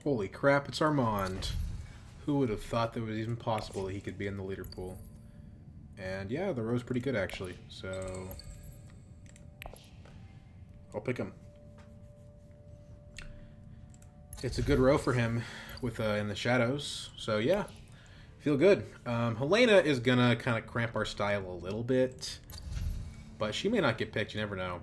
Holy crap, it's Armand. Who would have thought that it was even possible that he could be in the leader pool? And yeah, the row's pretty good actually, so I'll pick him. It's a good row for him with in the shadows, so yeah, feel good. Helena is gonna kind of cramp our style a little bit, but she may not get picked, you never know.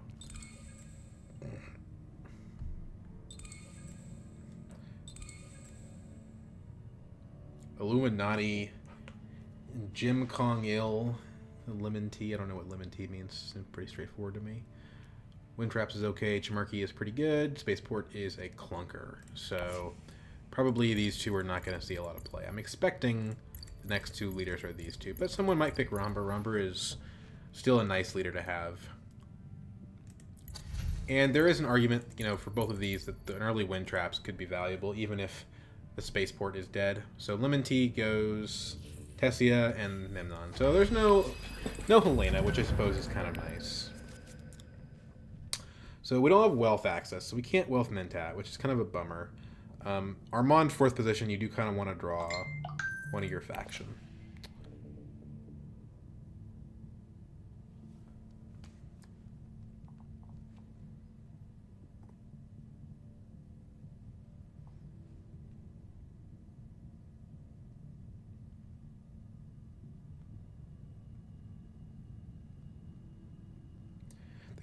Illuminati, Jim Kong Il, Lemon Tea. I don't know what Lemon Tea means. It's pretty straightforward to me. Wind Traps is okay. Chimarchy is pretty good. Spaceport is a clunker. So probably these two are not going to see a lot of play. I'm expecting the next two leaders are these two, but someone might pick Romber. Romber is still a nice leader to have. And there is an argument, you know, for both of these that the early Wind Traps could be valuable, even if the spaceport is dead. So Lemon Tea goes Tessia and Memnon. So there's no Helena, which I suppose is kind of nice. So we don't have wealth access, so we can't wealth Mentat, which is kind of a bummer. Armand, 4th position, you do kind of want to draw one of your faction.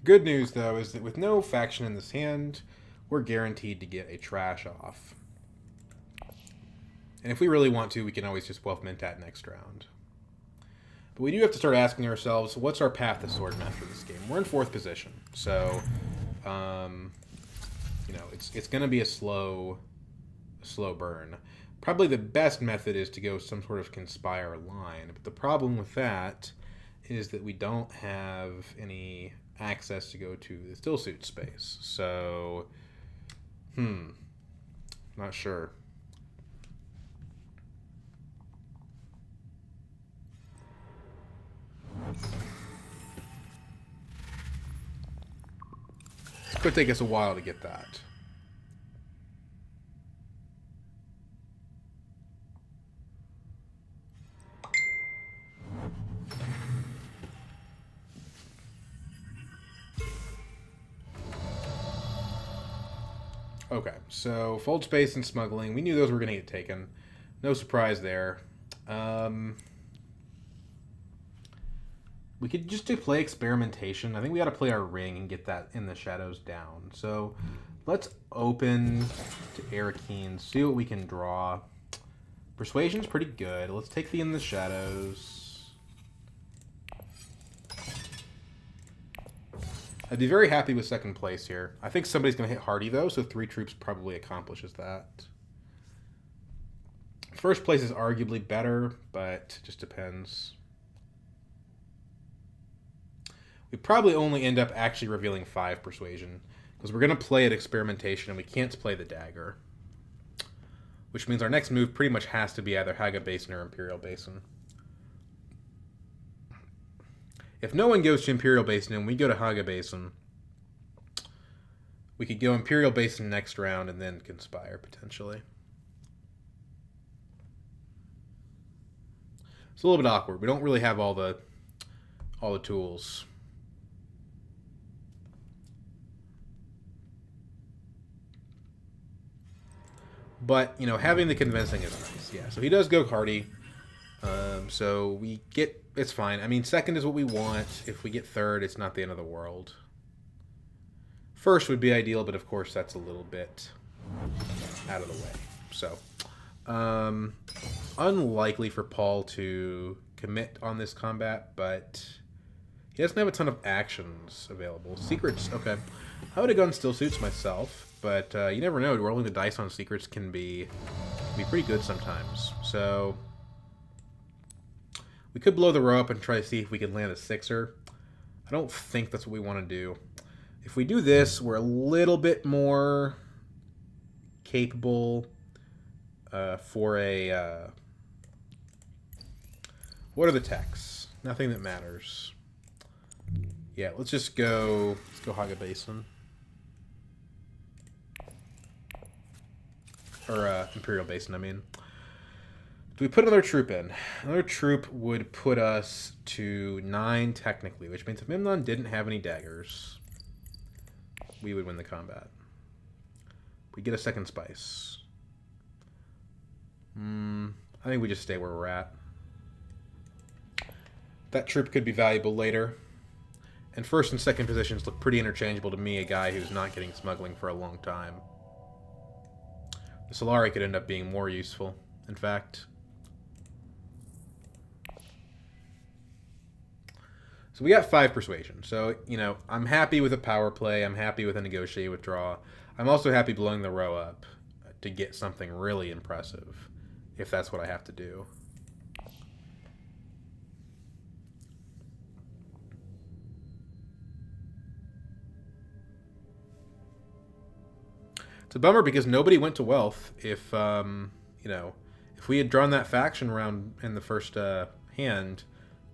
Good news, though, is that with no faction in this hand, we're guaranteed to get a trash off. And if we really want to, we can always just wealth Mentat next round. But we do have to start asking ourselves, what's our path to sword after this game? We're in 4th position, so you know, it's going to be a slow burn. Probably the best method is to go some sort of conspire line, but the problem with that is that we don't have any access to go to the still suit space. So, not sure. It could take us a while to get that. Okay, so fold space and smuggling. We knew those were going to get taken. No surprise there. We could just do play experimentation. I think we got to play our ring and get that in the shadows down. So let's open to Arakeen, see what we can draw. Persuasion's pretty good. Let's take the in the shadows. I'd be very happy with 2nd place here. I think somebody's going to hit Hardy, though, so 3 troops probably accomplishes that. 1st place is arguably better, but just depends. We probably only end up actually revealing 5 persuasion, because we're going to play at experimentation, and we can't play the dagger. Which means our next move pretty much has to be either Haga Basin or Imperial Basin. If no one goes to Imperial Basin and we go to Haga Basin, we could go Imperial Basin next round and then conspire, potentially. It's a little bit awkward. We don't really have all the tools. But, you know, having the convincing is nice. Yeah, so he does go Hardy. So we get... It's fine. I mean, 2nd is what we want. If we get 3rd, it's not the end of the world. 1st would be ideal, but of course that's a little bit out of the way. So, unlikely for Paul to commit on this combat, but he doesn't have a ton of actions available. Secrets, okay. I would have gone still suits myself, but you never know. Rolling the dice on secrets can be pretty good sometimes. So we could blow the row up and try to see if we can land a 6er. I don't think that's what we want to do. If we do this, we're a little bit more capable for a... what are the techs? Nothing that matters. Yeah, let's go Haga Basin. Or Imperial Basin, I mean. Do we put another troop in? Another troop would put us to 9 technically, which means if Memnon didn't have any daggers, we would win the combat. We get a second spice. I think we just stay where we're at. That troop could be valuable later. And first and second positions look pretty interchangeable to me, a guy who's not getting smuggling for a long time. The Solari could end up being more useful, in fact. So we got 5 persuasion. So, you know, I'm happy with a power play. I'm happy with a negotiate withdraw. I'm also happy blowing the row up to get something really impressive, if that's what I have to do. It's a bummer because nobody went to wealth. If you know, if we had drawn that faction round in the first hand,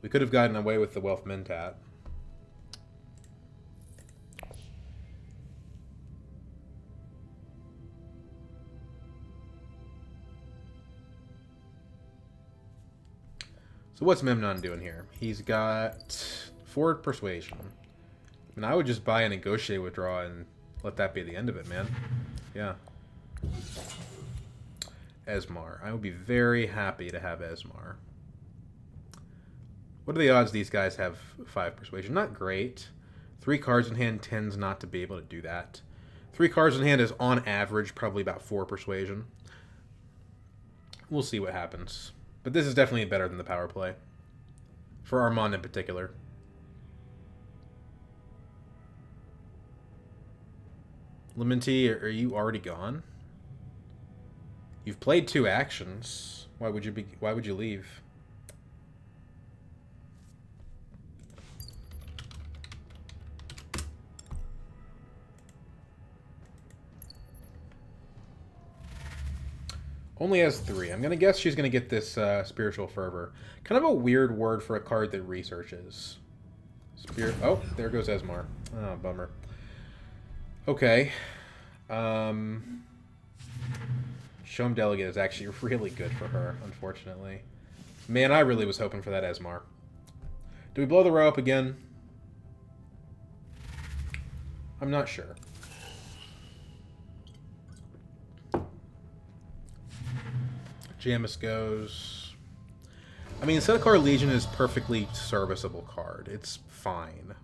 we could have gotten away with the wealth mentat. So what's Memnon doing here? He's got 4 persuasion. I mean, I would just buy a negotiate withdraw and let that be the end of it, man. Yeah. Esmar. I would be very happy to have Esmar. What are the odds these guys have 5 persuasion? Not great. 3 cards in hand tends not to be able to do that. 3 cards in hand is on average probably about 4 persuasion. We'll see what happens. But this is definitely better than the power play. For Armand in particular. Lementi, are you already gone? You've played 2 actions. Why would you leave? Only has 3. I'm gonna guess she's gonna get this spiritual fervor. Kind of a weird word for a card that researches. Oh, there goes Esmar. Oh, bummer. Okay. Show'em Delegate is actually really good for her, unfortunately. Man, I really was hoping for that Esmar. Do we blow the row up again? I'm not sure. Jamis goes. I mean, Senecar Legion is perfectly serviceable card. It's fine.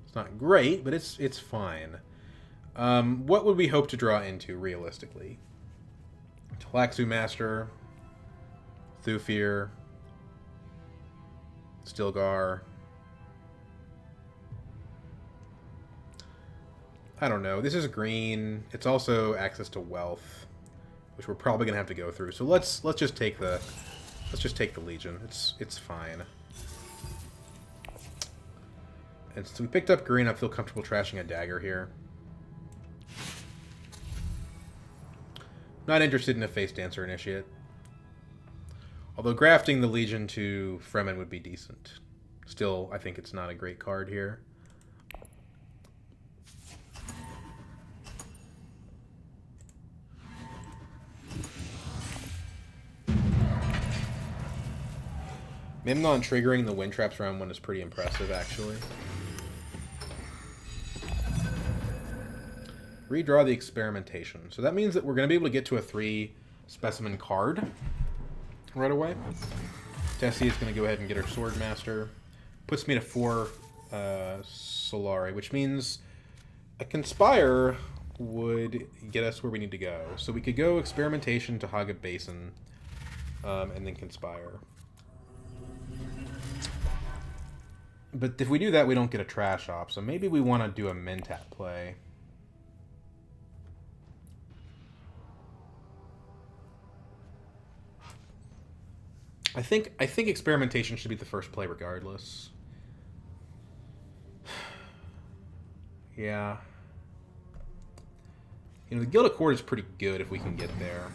It's not great, but it's fine. What would we hope to draw into, realistically? Tlaxu Master, Thufir, Stilgar. I don't know. This is green. It's also access to wealth, which we're probably gonna have to go through. So let's just take the Legion. It's fine. And so we picked up green. I feel comfortable trashing a dagger here. Not interested in a Face Dancer Initiate. Although grafting the Legion to Fremen would be decent. Still, I think it's not a great card here. Memnon triggering the wind traps round 1 is pretty impressive, actually. Redraw the experimentation. So that means that we're going to be able to get to a 3 specimen card right away. Tessie is going to go ahead and get her Sword Master. Puts me to 4 Solari, which means a Conspire would get us where we need to go. So we could go Experimentation to Haga Basin, and then Conspire. But if we do that, we don't get a trash op. So maybe we want to do a Mentat play. I think experimentation should be the first play regardless. Yeah. You know, the Guild Accord is pretty good if we can get there.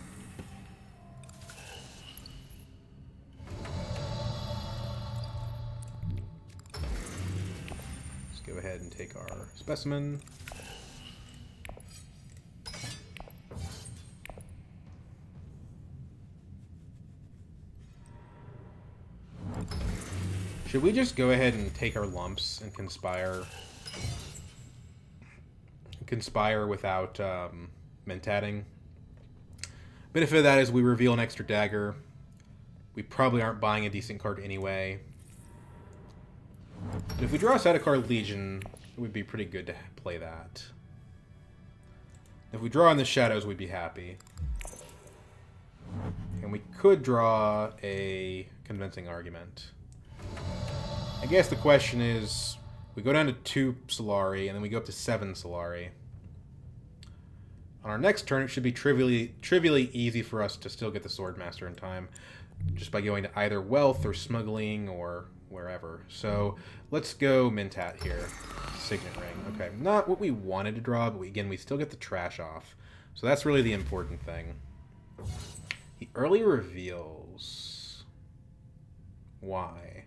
Let's go ahead and take our specimen. Should we just go ahead and take our lumps and conspire? Conspire without mentating. Benefit of that is we reveal an extra dagger. We probably aren't buying a decent card anyway. But if we draw a set of card Legion, it would be pretty good to play that. If we draw in the shadows, we'd be happy. And we could draw a convincing argument. I guess the question is, we go down to 2 Solari, and then we go up to 7 Solari. On our next turn, it should be trivially easy for us to still get the Swordmaster in time, just by going to either Wealth or Smuggling or wherever. So let's go Mentat here. Signet Ring. Okay, not what we wanted to draw, but again, we still get the trash off. So that's really the important thing. He early reveals. Why?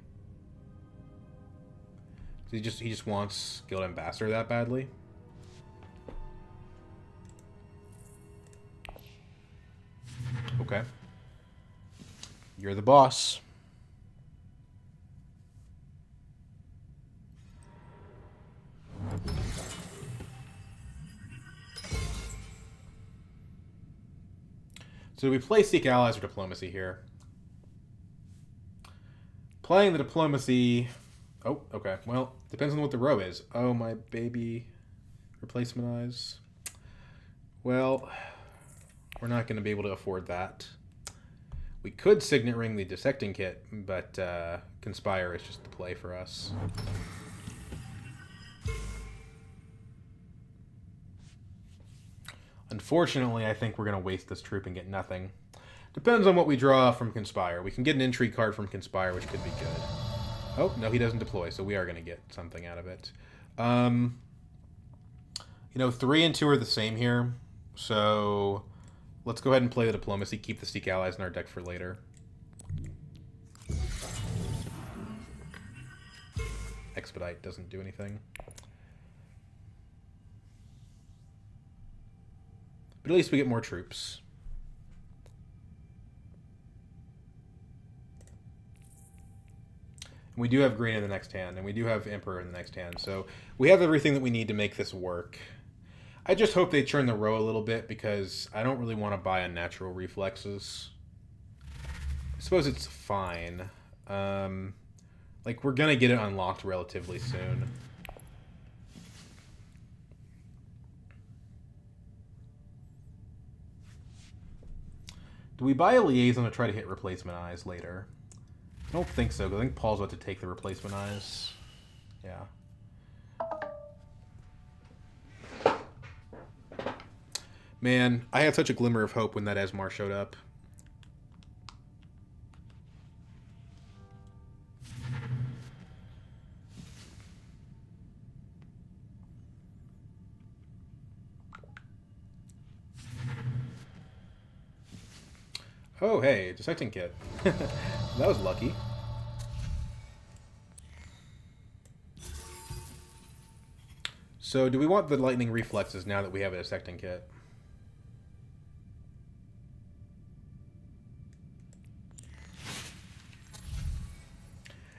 He just wants Guild Ambassador that badly? Okay. You're the boss. So do we play Seek Allies or Diplomacy here? Playing the Diplomacy... Oh, okay. Well, depends on what the row is. Oh, my baby replacement eyes. Well, we're not going to be able to afford that. We could Signet Ring the Dissecting Kit, but Conspire is just the play for us. Unfortunately, I think we're going to waste this troop and get nothing. Depends on what we draw from Conspire. We can get an intrigue card from Conspire, which could be good. Oh, no, he doesn't deploy, so we are going to get something out of it. You know, 3 and 2 are the same here, so let's go ahead and play the Diplomacy, keep the Seek Allies in our deck for later. Expedite doesn't do anything. But at least we get more troops. And we do have green in the next hand, and we do have Emperor in the next hand. So we have everything that we need to make this work. I just hope they turn the row a little bit, because I don't really want to buy unnatural reflexes. I suppose it's fine. Like, we're going to get it unlocked relatively soon. Do we buy a Liaison to try to hit Replacement Eyes later? I don't think so, because I think Paul's about to take the Replacement Eyes. Yeah. Man, I had such a glimmer of hope when that Esmar showed up. Oh, hey, Dissecting Kit. That was lucky. So, do we want the Lightning Reflexes now that we have a Dissecting Kit?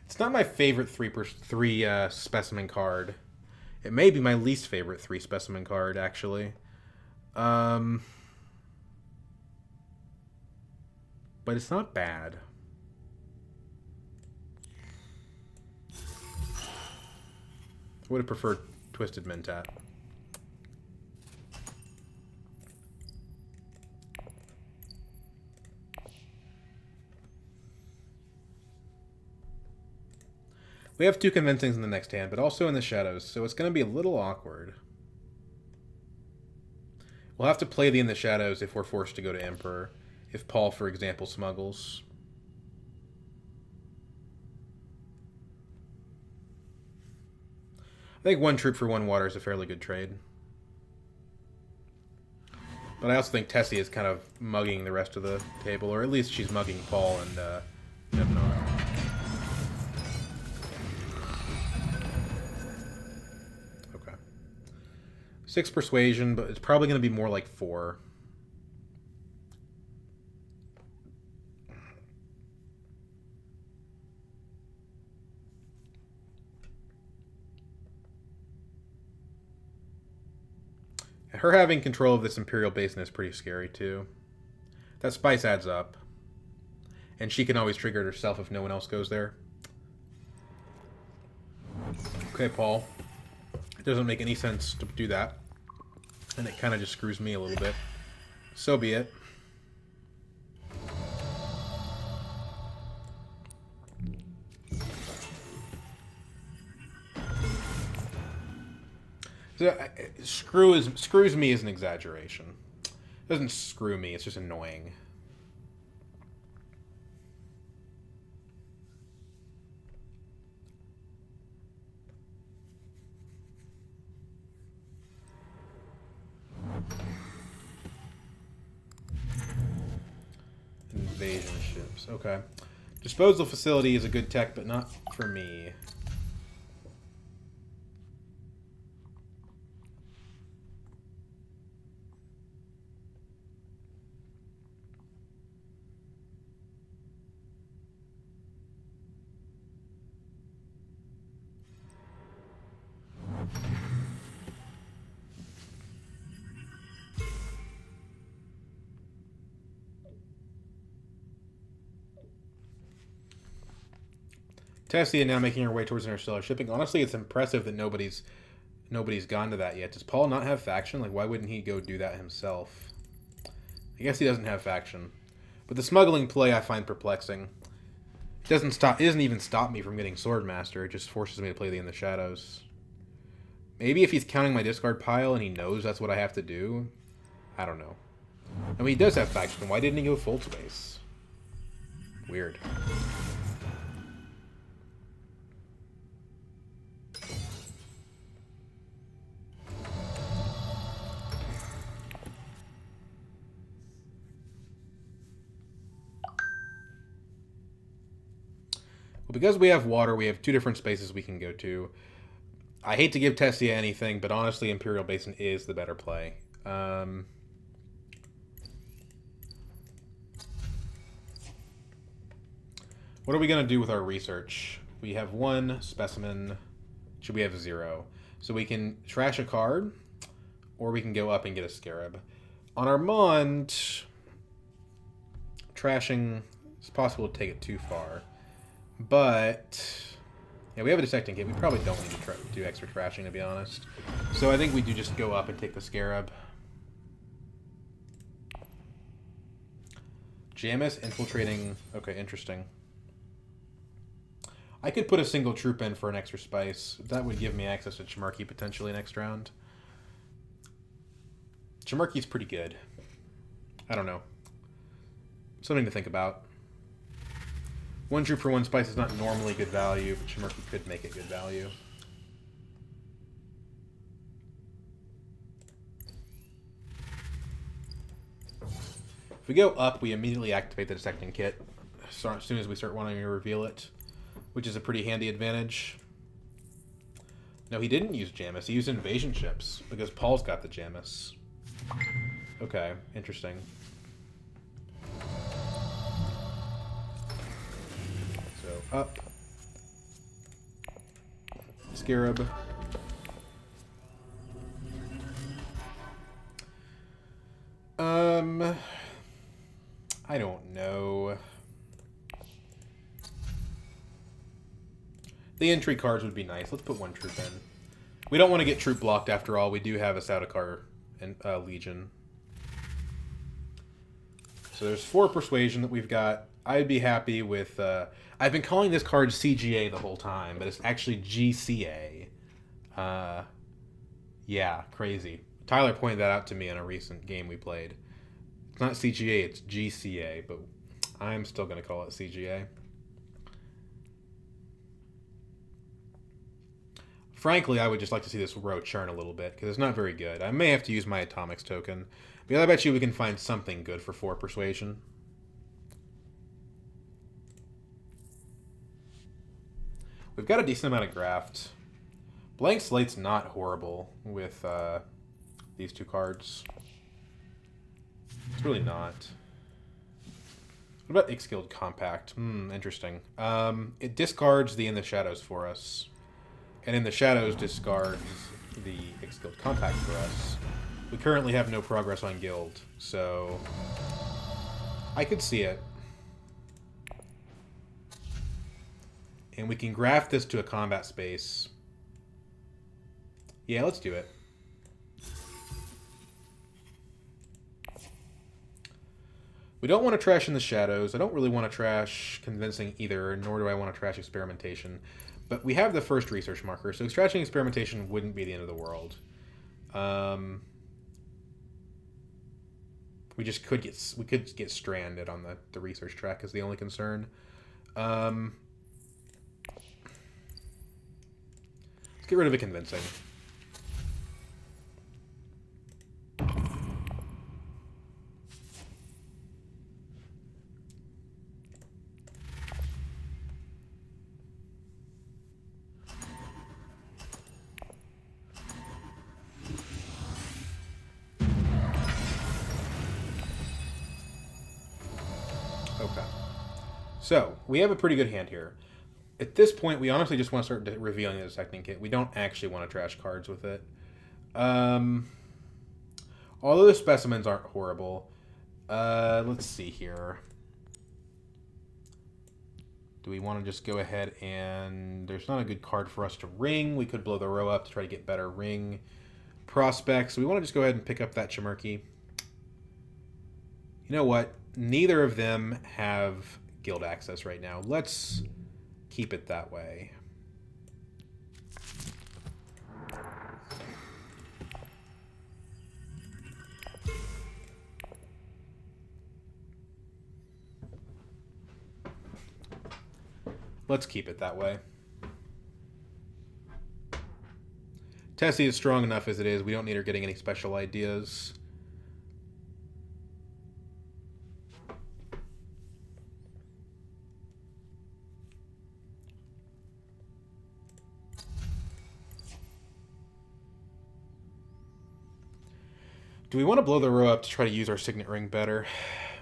It's not my favorite 3 specimen card. It may be my least favorite 3 specimen card, actually. But it's not bad. I would have preferred Twisted Mentat. We have 2 Convincings in the next hand, but also in the shadows, so it's going to be a little awkward. We'll have to play the In the Shadows if we're forced to go to Emperor. If Paul, for example, smuggles. I think 1 troop for 1 water is a fairly good trade. But I also think Tessie is kind of mugging the rest of the table, or at least she's mugging Paul and Nebnor. Okay. 6 persuasion, but it's probably going to be more like 4. Her having control of this Imperial Basin is pretty scary, too. That spice adds up. And she can always trigger it herself if no one else goes there. Okay, Paul. It doesn't make any sense to do that. And it kind of just screws me a little bit. So be it. So, screws me is an exaggeration. It doesn't screw me, it's just annoying. Invasion ships. Okay. Disposal facility is a good tech, but not for me. Tessia now making her way towards interstellar shipping. Honestly, it's impressive that nobody's gone to that yet. Does Paul not have faction? Like, why wouldn't he go do that himself? I guess he doesn't have faction. But the smuggling play I find perplexing. It doesn't even stop me from getting Swordmaster. It just forces me to play the In the Shadows. Maybe if he's counting my discard pile and he knows that's what I have to do. I don't know. I mean, he does have faction. Why didn't he go full space? Weird. Well, because we have water, we have two different spaces we can go to. I hate to give Tessia anything, but honestly, Imperial Basin is the better play. What are we going to do with our research? We have 1 specimen. Should we have 0? So we can trash a card, or we can go up and get a scarab. On Armand, trashing, it's possible to take it too far. But, yeah, we have a dissecting kit. We probably don't need to do extra trashing, to be honest. So I think we do just go up and take the scarab. Jamis infiltrating. Okay, interesting. I could put a single troop in for an extra spice. That would give me access to Chimarki potentially next round. Chimarki's pretty good. I don't know. Something to think about. 1 troop for 1 spice is not normally good value, but Chimarki could make it good value. If we go up, we immediately activate the dissecting kit as soon as we start wanting to reveal it, which is a pretty handy advantage. No, he didn't use Jamis. He used invasion ships because Paul's got the Jamis. Okay, interesting. So, up. Scarab. I don't know. The entry cards would be nice. Let's put 1 troop in. We don't want to get troop blocked after all. We do have a Sardaukar and Legion. So there's 4 persuasion that we've got. I'd be happy with... I've been calling this card CGA the whole time, but it's actually GCA. Yeah, crazy. Tyler pointed that out to me in a recent game we played. It's not CGA, it's GCA, but I'm still going to call it CGA. Frankly, I would just like to see this row churn a little bit, because it's not very good. I may have to use my Atomics token, but I bet you we can find something good for 4 persuasion. We've got a decent amount of graft. Blank Slate's not horrible with these 2 cards. It's really not. What about Ixguild Compact? Interesting. It discards the In the Shadows for us. And In the Shadows discards the Ixguild Compact for us. We currently have no progress on guild, so I could see it. And we can graft this to a combat space. Yeah, let's do it. We don't want to trash in the shadows. I don't really want to trash convincing either, nor do I want to trash experimentation. But we have the first research marker, so trashing experimentation wouldn't be the end of the world. We just could get stranded on the research track is the only concern. Let's get rid of the convincing. Okay. So, we have a pretty good hand here. At this point, we honestly just want to start revealing the dissecting kit. We don't actually want to trash cards with it. Although the specimens aren't horrible. Let's see here. Do we want to just go ahead and... There's not a good card for us to ring. We could blow the row up to try to get better ring prospects. So we want to just go ahead and pick up that Chimerky. You know what? Neither of them have guild access right now. Let's keep it that way. Let's keep it that way. Tessie is strong enough as it is. We don't need her getting any special ideas. Do we want to blow the row up to try to use our signet ring better?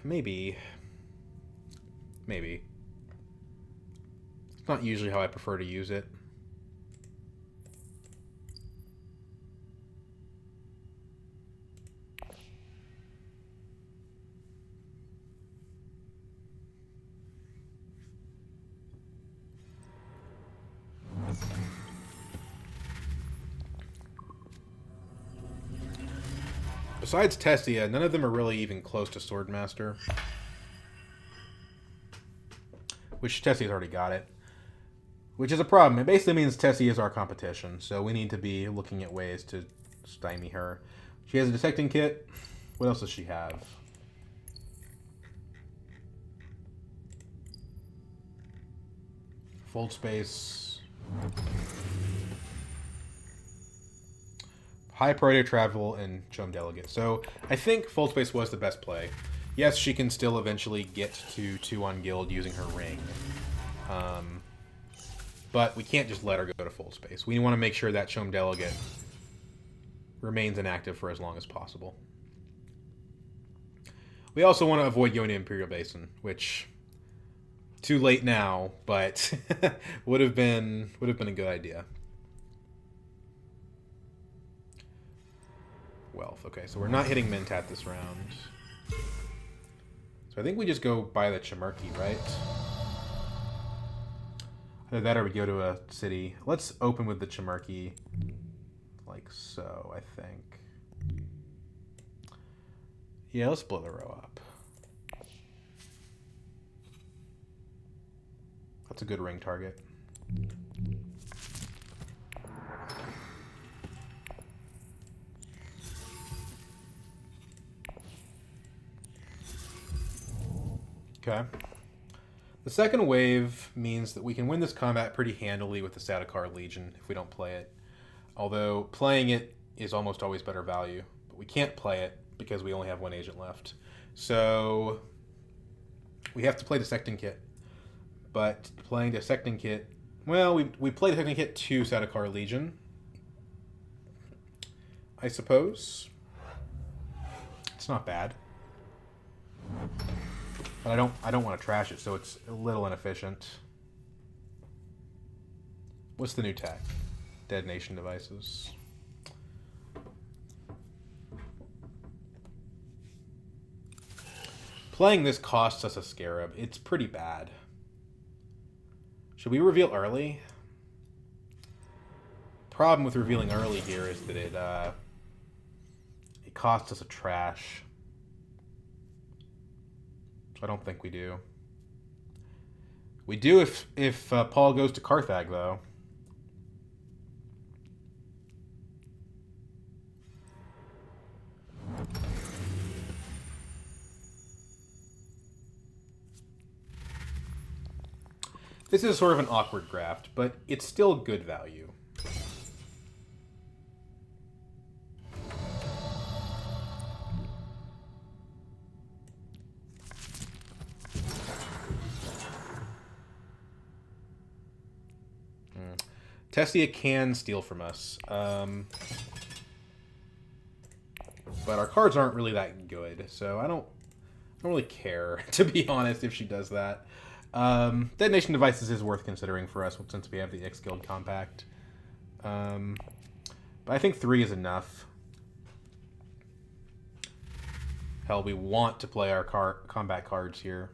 Maybe. Maybe. It's not usually how I prefer to use it. Besides Tessia, none of them are really even close to Swordmaster. Which Tessia's already got it. Which is a problem. It basically means Tessie is our competition, so we need to be looking at ways to stymie her. She has a dissecting kit. What else does she have? Fold space. High priority travel and Chome Delegate. So I think Fold Space was the best play. Yes, she can still eventually get to 2 on guild using her ring. But we can't just let her go to Fold Space. We want to make sure that Chome Delegate remains inactive for as long as possible. We also want to avoid going to Imperial Basin, which too late now, but would have been a good idea. Wealth. Okay, so we're not hitting Mentat this round. So I think we just go buy the Chimerky, right? Either that or we go to a city. Let's open with the Chimerky. Like so, I think. Yeah, let's blow the row up. That's a good ring target. Okay. The second wave means that we can win this combat pretty handily with the Sadakar Legion if we don't play it. Although playing it is almost always better value. But we can't play it because we only have 1 agent left. So we have to play Dissecting Kit. But playing Dissecting Kit... Well, we played Dissecting Kit to Sadakar Legion, I suppose. It's not bad. But I don't want to trash it, so it's a little inefficient. What's the new tech? Detonation devices. Playing this costs us a Scarab. It's pretty bad. Should we reveal early? Problem with revealing early here is that it costs us a trash. So I don't think we do. We do if Paul goes to Carthag, though. This is sort of an awkward graft, but it's still good value. Tessia can steal from us. But our cards aren't really that good, so I don't really care, to be honest, if she does that. Detonation Devices is worth considering for us since we have the X-Guild Compact. But I think 3 is enough. Hell, we want to play our combat cards here.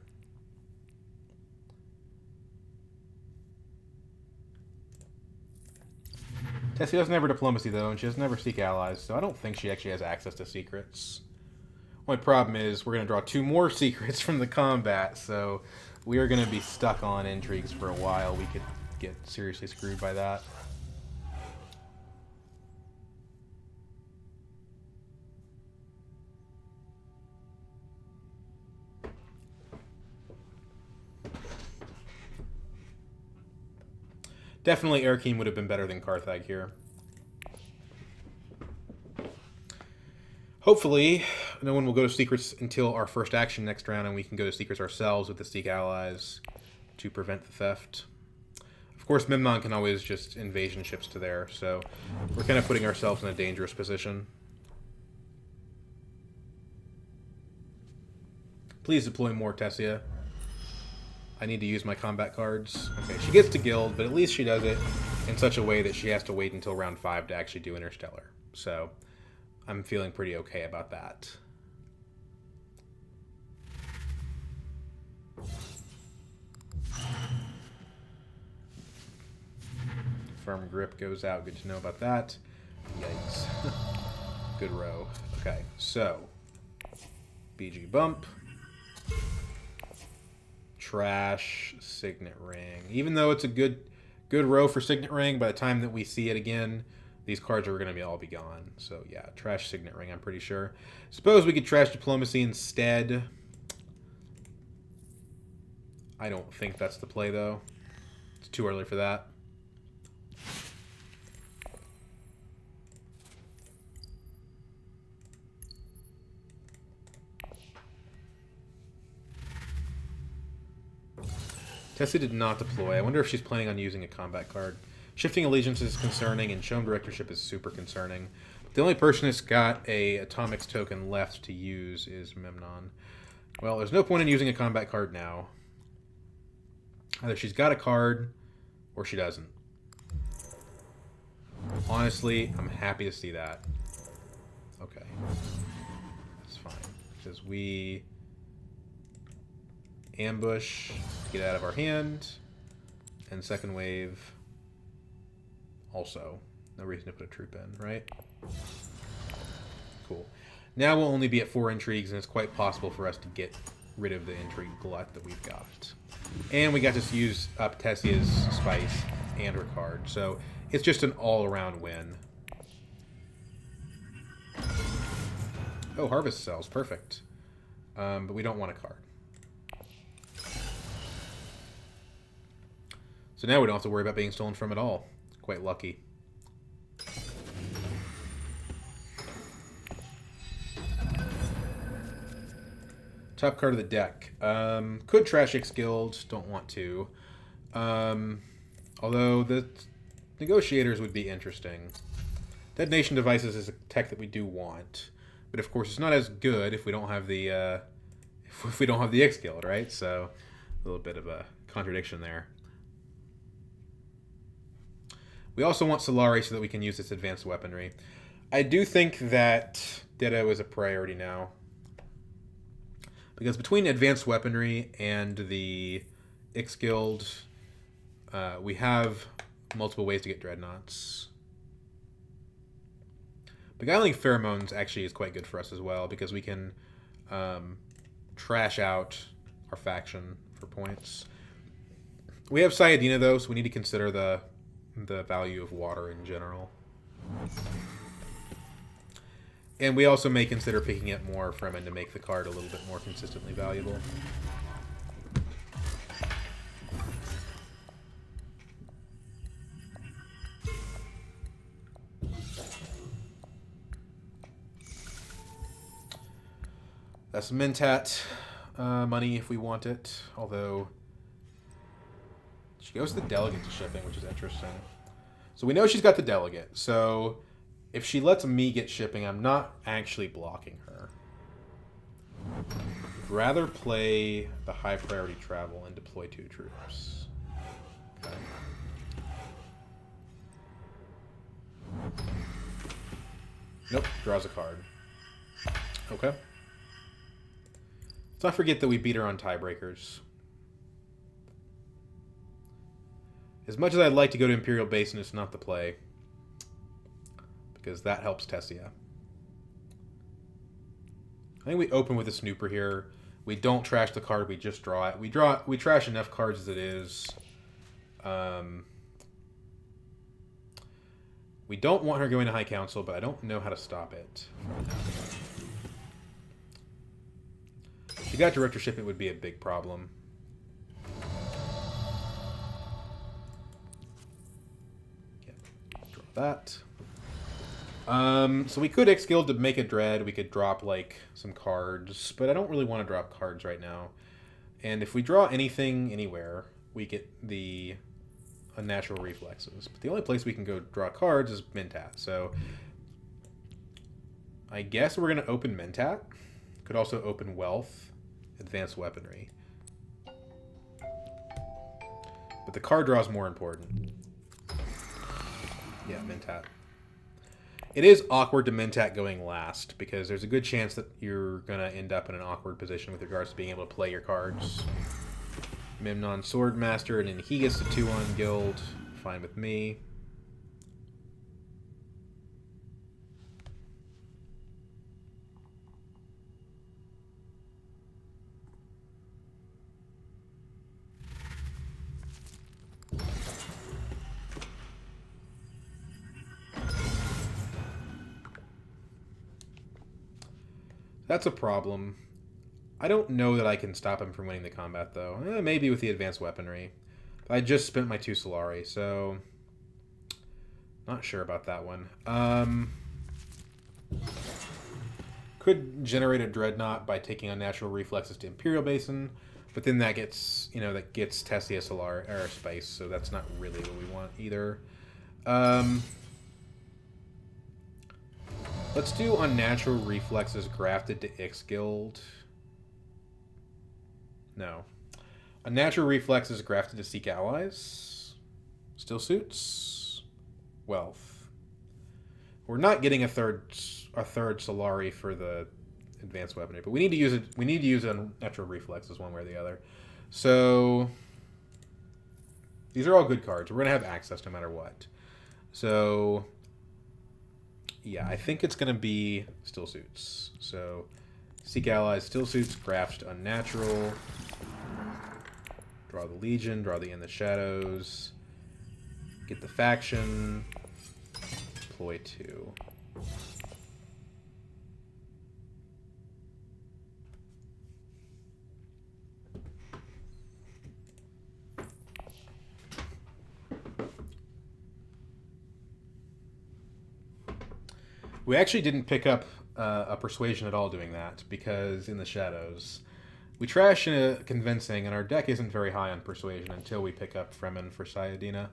Tessie doesn't ever Diplomacy, though, and she doesn't ever Seek Allies, so I don't think she actually has access to secrets. Only problem is we're going to draw 2 more secrets from the combat, so we are going to be stuck on intrigues for a while. We could get seriously screwed by that. Definitely Erkine would have been better than Carthag here. Hopefully, no one will go to secrets until our first action next round, and we can go to secrets ourselves with the Seek Allies to prevent the theft. Of course, Memnon can always just invasion ships to there, so we're kind of putting ourselves in a dangerous position. Please deploy more, Tessia. I need to use my combat cards. Okay, she gets to guild, but at least she does it in such a way that she has to wait until round 5 to actually do Interstellar. So I'm feeling pretty okay about that. Firm grip goes out. Good to know about that. Yikes. Good row. Okay, so BG bump. Trash Signet Ring. Even though it's a good row for Signet Ring, by the time that we see it again, these cards are going to all be gone. So yeah, trash Signet Ring, I'm pretty sure. Suppose we could trash Diplomacy instead. I don't think that's the play, though. It's too early for that. Tessie did not deploy. I wonder if she's planning on using a combat card. Shifting Allegiance is concerning, and Shown Directorship is super concerning. The only person that's got a Atomics token left to use is Memnon. Well, there's no point in using a combat card now. Either she's got a card, or she doesn't. Honestly, I'm happy to see that. Okay. That's fine. Because we ambush, get out of our hand, and second wave also. No reason to put a troop in, right? Cool. Now we'll only be at 4 intrigues, and it's quite possible for us to get rid of the intrigue glut that we've got. And we got to use up Tessia's spice and her card, so it's just an all-around win. Oh, Harvest Cells, perfect. But we don't want a card. So now we don't have to worry about being stolen from at all. Quite lucky. Top card of the deck. Could trash X-Guild. Don't want to. Although the Negotiators would be interesting. Detonation Devices is a tech that we do want. But of course it's not as good if we don't have the if we don't have the X-Guild, right? So a little bit of a contradiction there. We also want Solari so that we can use its advanced weaponry. I do think that Ditto is a priority now. Because between advanced weaponry and the Ix Guild, we have multiple ways to get dreadnoughts. Beguiling Pheromones actually is quite good for us as well, because we can trash out our faction for points. We have Sayadina, though, so we need to consider the value of water in general. And we also may consider picking up more Fremen to make the card a little bit more consistently valuable. That's Mentat money if we want it, although she goes to the delegate to shipping, which is interesting. So we know she's got the delegate, so if she lets me get shipping, I'm not actually blocking her. I'd rather play the high priority travel and deploy 2 troops. Okay. Nope, draws a card. Okay. Let's not forget that we beat her on tiebreakers. As much as I'd like to go to Imperial Basin, it's not the play. Because that helps Tessia. I think we open with a snooper here. We don't trash the card, we just draw it. We trash enough cards as it is. We don't want her going to High Council, but I don't know how to stop it. If she got directorship, it would be a big problem. Yeah, draw that. So we could X Guild to make a Dread. We could drop, like, some cards. But I don't really want to drop cards right now. And if we draw anything anywhere, we get the unnatural reflexes. But the only place we can go draw cards is Mentat. So I guess we're going to open Mentat. Could also open Wealth, Advanced Weaponry. But the card draw is more important. Yeah, Mentat. It is awkward to Mentat going last, because there's a good chance that you're going to end up in an awkward position with regards to being able to play your cards. Memnon Swordmaster, and then he gets the 2-on guild. Fine with me. That's a problem. I don't know that I can stop him from winning the combat, though. Maybe with the advanced weaponry. But I just spent my 2 Solari, so not sure about that one. Could generate a Dreadnought by taking unnatural reflexes to Imperial Basin, but then that gets, that gets Tessia Solar Aerospace, so that's not really what we want either. Let's do unnatural reflexes grafted to Ix Guild. No. Unnatural reflexes grafted to Seek Allies. Still suits. Wealth. We're not getting a third Solari for the advanced weaponry, but we need to use it. We need to use unnatural reflexes one way or the other. So these are all good cards. We're gonna have access no matter what. So yeah, I think it's going to be Still Suits. So, Seek Allies, Still Suits, Graft Unnatural. Draw the Legion, draw the In the Shadows. Get the Faction. Deploy 2. We actually didn't pick up a Persuasion at all doing that, because in the Shadows, we trash Convincing, and our deck isn't very high on Persuasion until we pick up Fremen for Sayadina.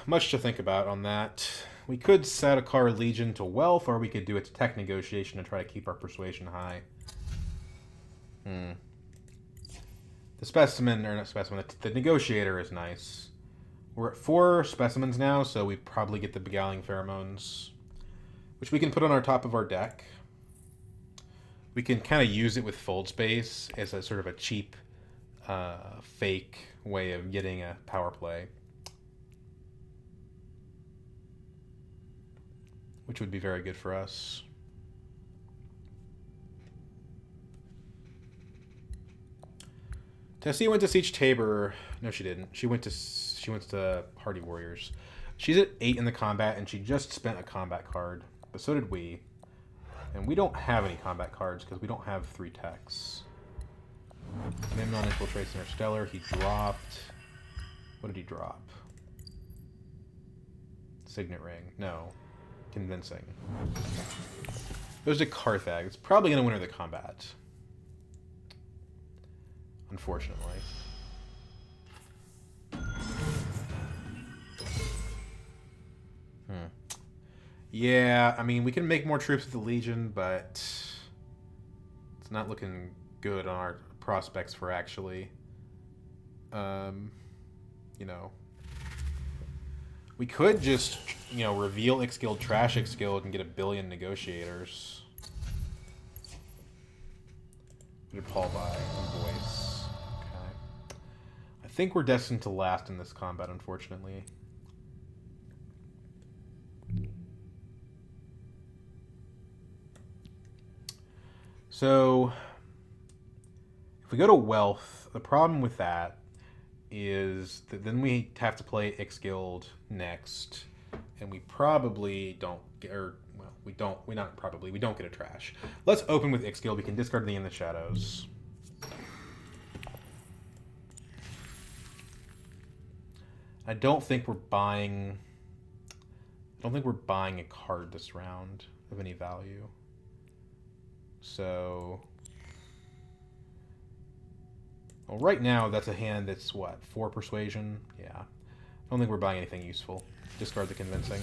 Much to think about on that. We could set a card Legion to Wealth, or we could do it to Tech Negotiation and try to keep our Persuasion high. The Specimen, or not Specimen, the Negotiator is nice. We're at 4 Specimens now, so we probably get the Beguiling Pheromones, which we can put on our top of our deck. we can kind of use it with fold space as a sort of a cheap, fake way of getting a power play, which would be very good for us. Tessie went to Siege Tabor. No, she didn't. She went to Hardy Warriors. She's at 8 in the combat, and she just spent a combat card. But so did we. And we don't have any combat cards because we don't have 3 techs. Memnon infiltrates Interstellar. He dropped... What did he drop? Signet Ring. No. Convincing. There's a Carthag. It's probably going to win her the combat. Unfortunately. Yeah, I mean, we can make more troops with the Legion, but it's not looking good on our prospects for actually, you know, we could just, you know, reveal Ixguild, trash Ixguild, and get 1 billion negotiators. Did Paul buy voice? Okay. I think we're destined to last in this combat, unfortunately. So, if we go to wealth, the problem with that is that then we have to play Ixguild next, and we probably don't get, or well, we don't get a trash. Let's open with Ixguild. We can discard the In the Shadows. I don't think we're buying a card this round of any value. So, well, right now that's a hand that's what, 4 persuasion? Yeah. I don't think we're buying anything useful. Discard the convincing.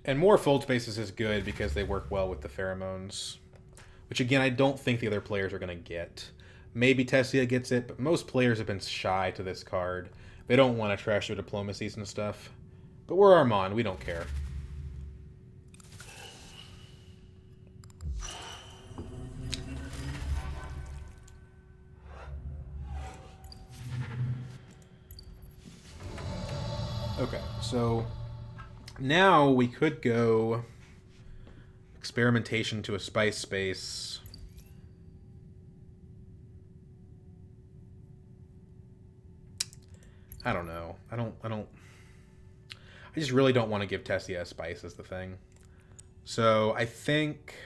And more fold spaces is good because they work well with the pheromones, which again I don't think the other players are going to get. Maybe Tessia gets it, but most players have been shy to this card. They don't want to trash their diplomacies and stuff. But we're Armand, we don't care. Okay, so now we could go experimentation to a spice space. I don't know. I just really don't want to give Tessia a spice is the thing. So I think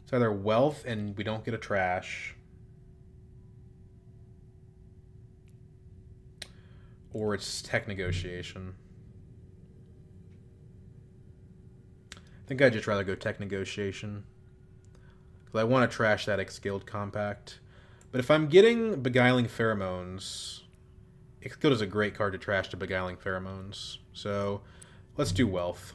it's either wealth and we don't get a trash, or it's tech negotiation. I think I'd just rather go tech negotiation, because I want to trash that Ixguild compact. But if I'm getting Beguiling Pheromones, Ixguild is a great card to trash to Beguiling Pheromones. So let's do wealth.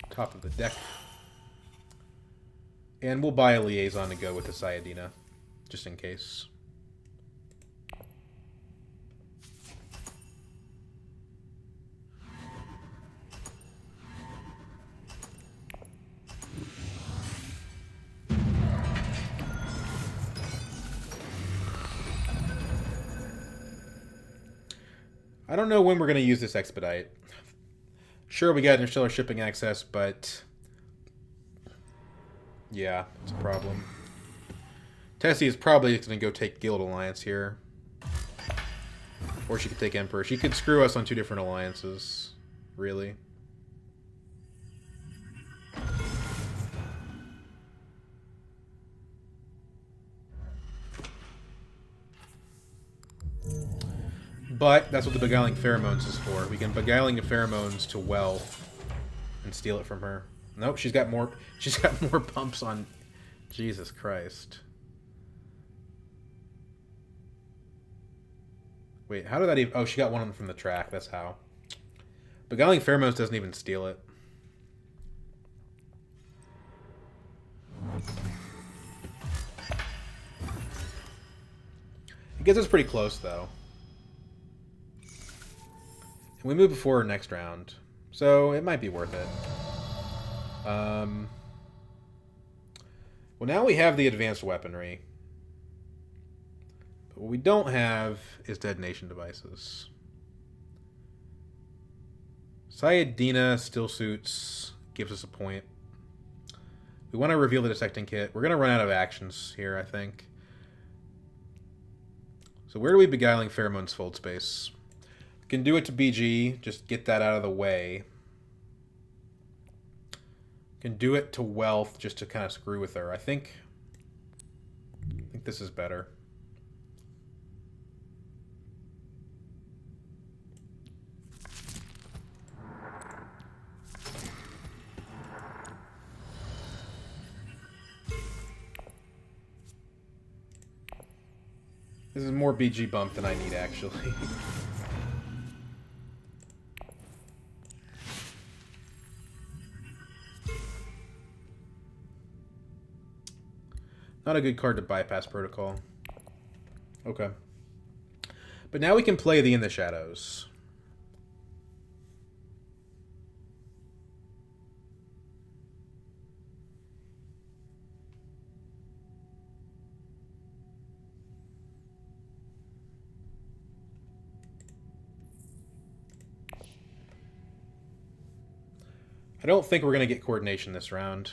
Top of the deck. And we'll buy a Liaison to go with the Sayadina, just in case. I don't know when we're going to use this expedite. Sure, we got interstellar shipping access, but yeah, it's a problem. Tessie is probably going to go take Guild Alliance here. Or she could take Emperor. She could screw us on 2 different alliances. Really. But that's what the Beguiling Pheromones is for. We can Beguiling Pheromones to wealth and steal it from her. Nope, she's got more pumps on. Jesus Christ. Wait, how did that even... Oh, she got one from the track. That's how. Beguiling Pheromones doesn't even steal it. It gets us pretty close, though. And we move before our next round, so it might be worth it. Well, now we have the advanced weaponry. But what we don't have is detonation devices. Sayadina still suits, gives us a point. We want to reveal the detecting kit. We're going to run out of actions here, I think. So where do we Beguiling Pheromones fold space? We can do it to BG, just get that out of the way. Can do it to Wealth just to kind of screw with her. I think this is better. This is more BG bump than I need, actually. Not a good card to bypass protocol. Okay. But now we can play the In the Shadows. I don't think we're going to get coordination this round.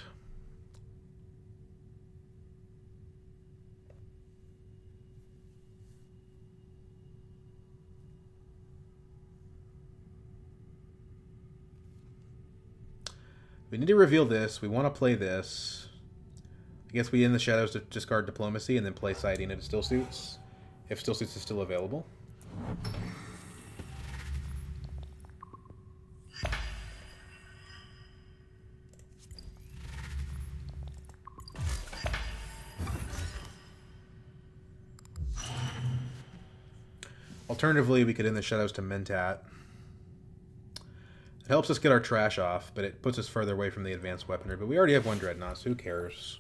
We need to reveal this. We want to play this. I guess we In the Shadows to discard Diplomacy and then play Sayadina to Still Suits, if Still Suits is still available. Alternatively, we could In the Shadows to Mentat. It helps us get our trash off, but it puts us further away from the advanced weaponry. But we already have one Dreadnought, so who cares?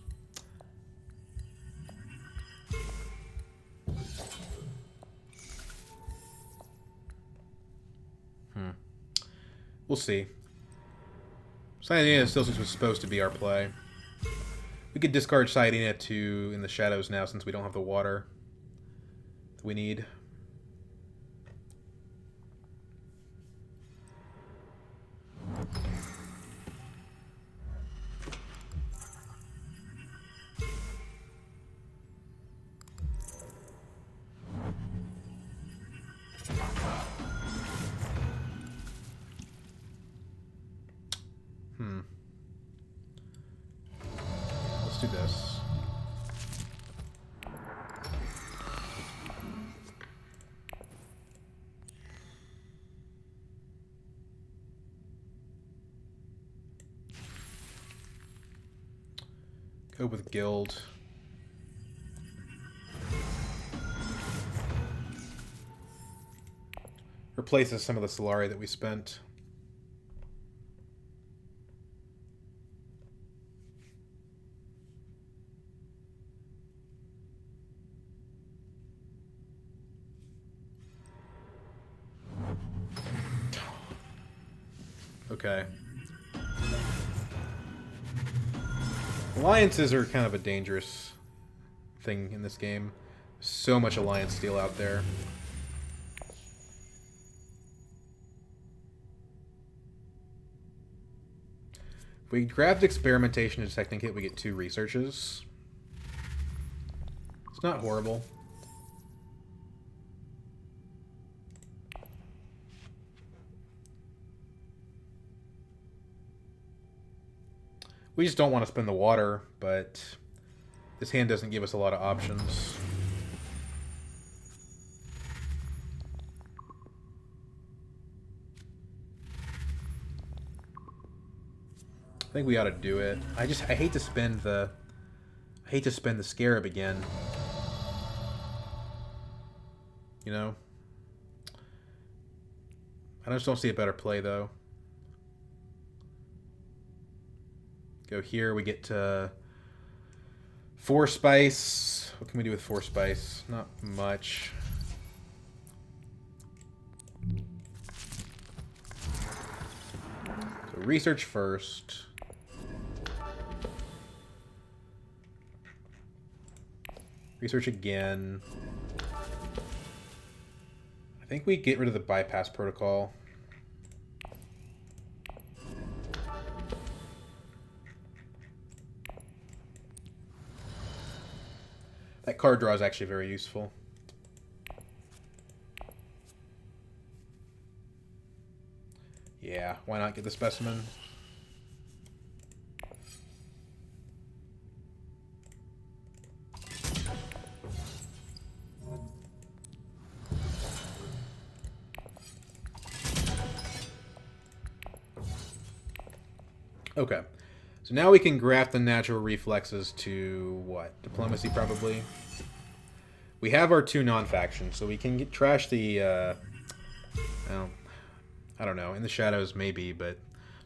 We'll see. Sayadina still was supposed to be our play. We could discard Sayadina to In the Shadows now since we don't have the water that we need. Let's do this. Go with Guild. Replaces some of the Solari that we spent. Okay. Alliances are kind of a dangerous thing in this game. So much alliance steel out there. If we grabbed Experimentation and Detecting Kit, we get 2 researches. It's not horrible. We just don't want to spend the water, but this hand doesn't give us a lot of options. I think we ought to do it. I hate to spend the Scarab again. You know? I just don't see a better play though. Go here. We get to 4 spice. What can we do with 4 spice? Not much. So research first. Research again. I think we get rid of the bypass protocol. That card draw is actually very useful. Yeah, why not get the specimen? Okay, so now we can graft the natural reflexes to what? Diplomacy, probably. We have our 2 non-factions, so we can trash the. Well, I don't know. In the shadows, maybe, but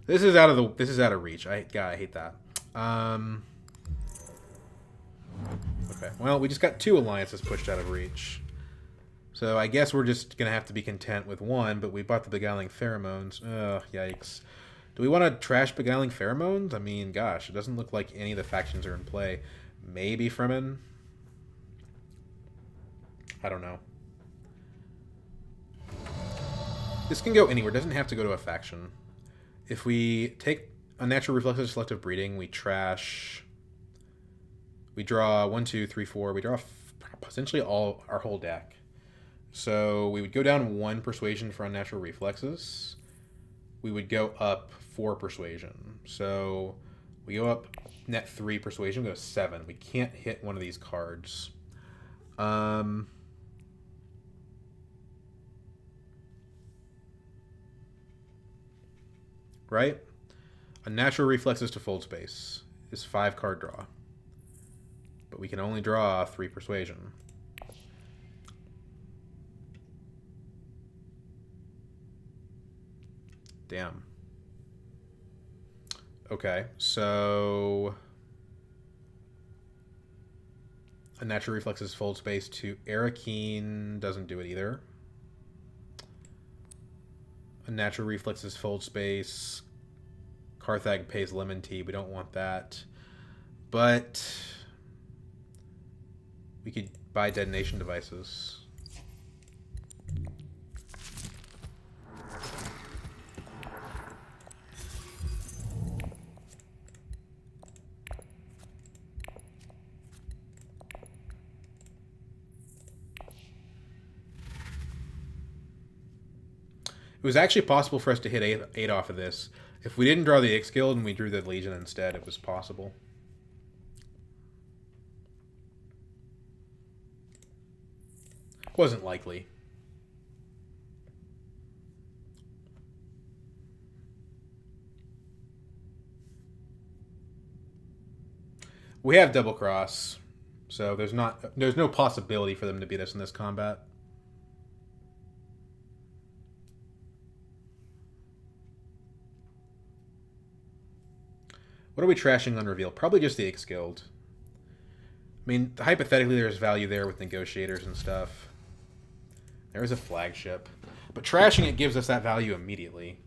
this is out of reach. I hate that. Okay, well, we just got 2 alliances pushed out of reach. So I guess we're just gonna have to be content with 1. But we bought the beguiling pheromones. Ugh, yikes. Do we want to trash beguiling pheromones? I mean, gosh, it doesn't look like any of the factions are in play. Maybe Fremen? I don't know. This can go anywhere. It doesn't have to go to a faction. If we take unnatural reflexes selective breeding, we trash. We draw 1, 2, 3, 4. We draw potentially our whole deck. So we would go down 1 persuasion for unnatural reflexes. We would go up 4 persuasion. So we go up net 3 persuasion, we go 7. We can't hit one of these cards. Right? Unnatural reflexes to fold space is 5 card draw. But we can only draw 3 persuasion. Damn. Okay, so unnatural reflexes fold space to Arakeen doesn't do it either. Unnatural reflexes fold space. Carthag pays lemon tea. We don't want that. But we could buy detonation devices. It was actually possible for us to hit 8 off of this. If we didn't draw the Ix Guild and we drew the Legion instead, it was possible. Wasn't likely. We have double cross, so there's no possibility for them to beat us in this combat. What are we trashing on reveal? Probably just the Ix Guild. I mean, hypothetically, there's value there with negotiators and stuff. There is a flagship. But trashing it gives us that value immediately.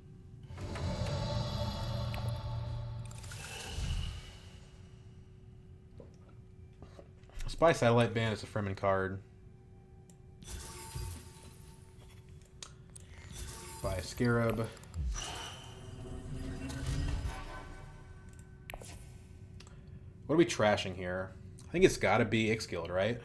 Spy Satellite Band is a Fremen card. Buy a Scarab. What are we trashing here? I think it's got to be Ix Guild, right?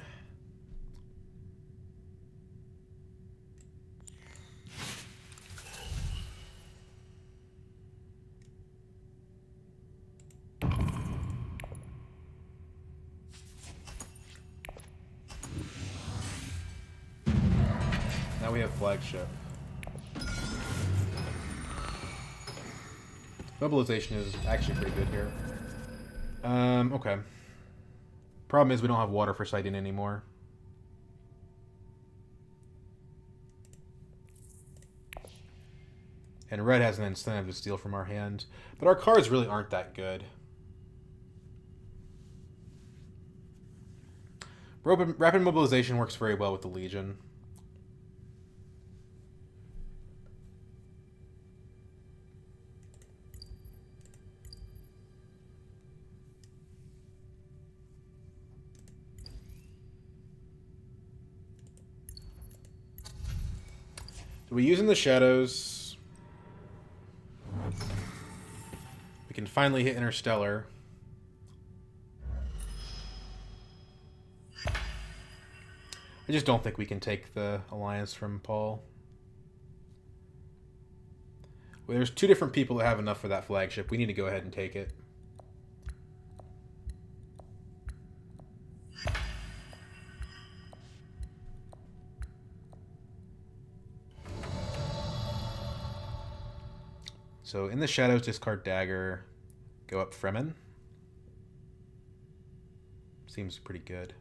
Now we have flagship. Mobilization is actually pretty good here. Okay. Problem is we don't have water for sighting anymore. And red has an incentive to steal from our hand. But our cards really aren't that good. Rapid mobilization works very well with the Legion. So we use in the shadows. We can finally hit Interstellar. I just don't think we can take the Alliance from Paul. Well, there's 2 different people that have enough for that flagship. We need to go ahead and take it. So in the shadows, discard dagger, go up Fremen. Seems pretty good.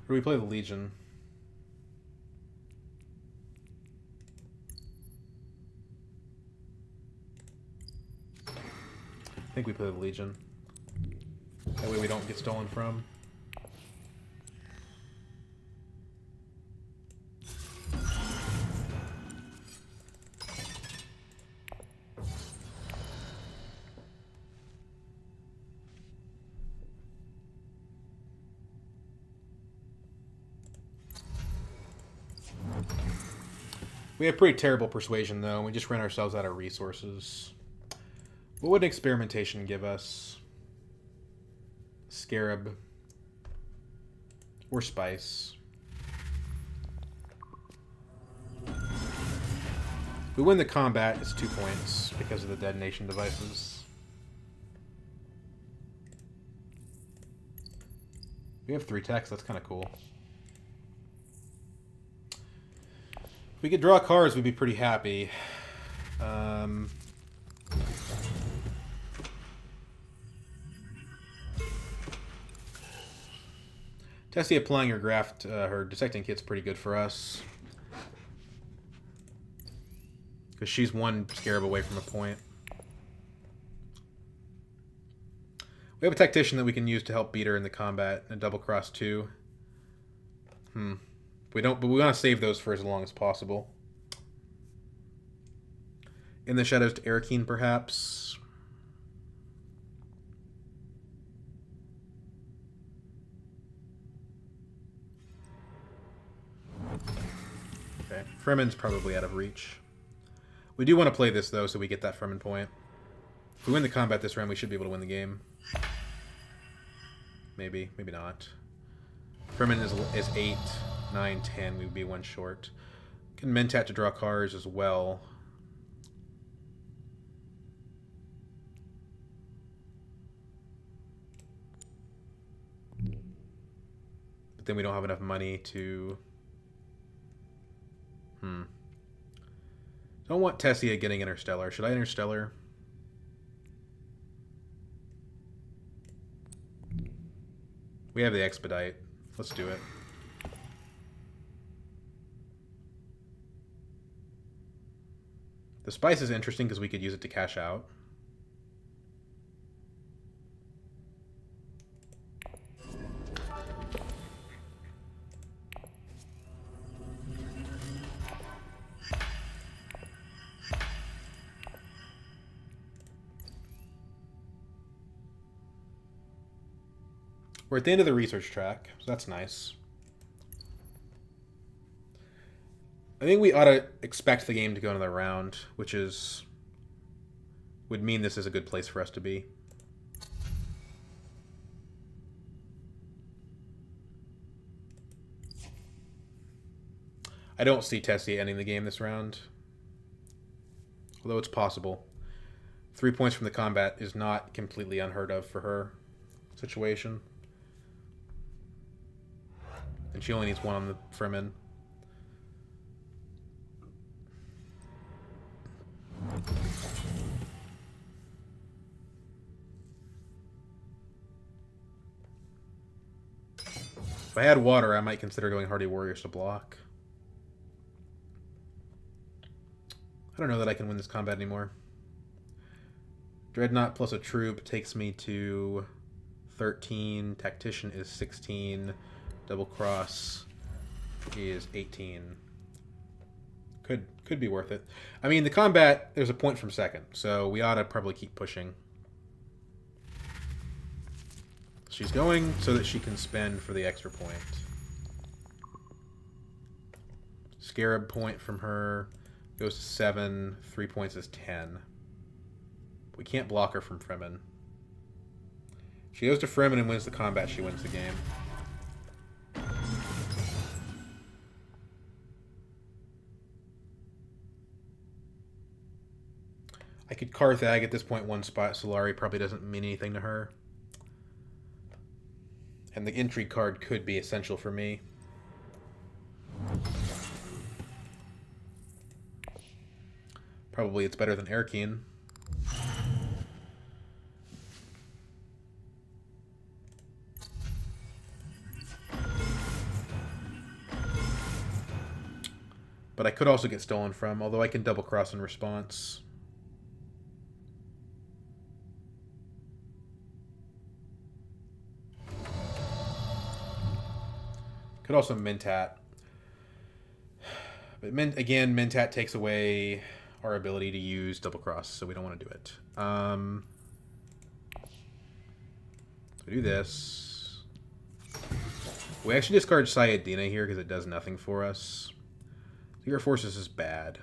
Or we play the Legion. I think we play the Legion. That way we don't get stolen from. We have pretty terrible persuasion, though. We just ran ourselves out of resources. What would experimentation give us? Scarab. Or spice. If we win the combat, it's 2 points because of the detonation devices. We have 3 techs, that's kind of cool. If we could draw cards, we'd be pretty happy. Tessie applying her graft, her dissecting kit's pretty good for us. Because she's 1 scarab away from a point. We have a tactician that we can use to help beat her in the combat, and double cross 2. We don't, but we want to save those for as long as possible. In the shadows to Arakeen, perhaps. Okay, Fremen's probably out of reach. We do want to play this, though, so we get that Fremen point. If we win the combat this round, we should be able to win the game. Maybe, maybe not. Fremen is 8, 9, 10. We would be 1 short. Can Mentat to draw cards as well. But then we don't have enough money to... Don't want Tessia getting Interstellar. Should I Interstellar? We have the Expedite. Let's do it. The Spice is interesting because we could use it to cash out. We're at the end of the research track, so that's nice. I think we ought to expect the game to go another round, which would mean this is a good place for us to be. I don't see Tessia ending the game this round, although it's possible. 3 points from the combat is not completely unheard of for her situation. And she only needs 1 on the Fremen. If I had water, I might consider going Hardy Warriors to block. I don't know that I can win this combat anymore. Dreadnought plus a troop takes me to 13. Tactician is 16. Double cross is 18. Could be worth it. I mean, the combat, there's a point from second, so we ought to probably keep pushing. She's going so that she can spend for the extra point. Scarab point from her goes to 7. 3 points is 10. We can't block her from Fremen. She goes to Fremen and wins the combat. She wins the game. I could Carthag at this point, one spot. Solari probably doesn't mean anything to her. And the intrigue card could be essential for me. Probably it's better than Erkine. But I could also get stolen from, although I can double cross in response. Could also Mentat. But again, Mentat takes away our ability to use double cross, so we don't want to do it. So do this. We actually discard Sayadina here because it does nothing for us. Secret Forces is bad.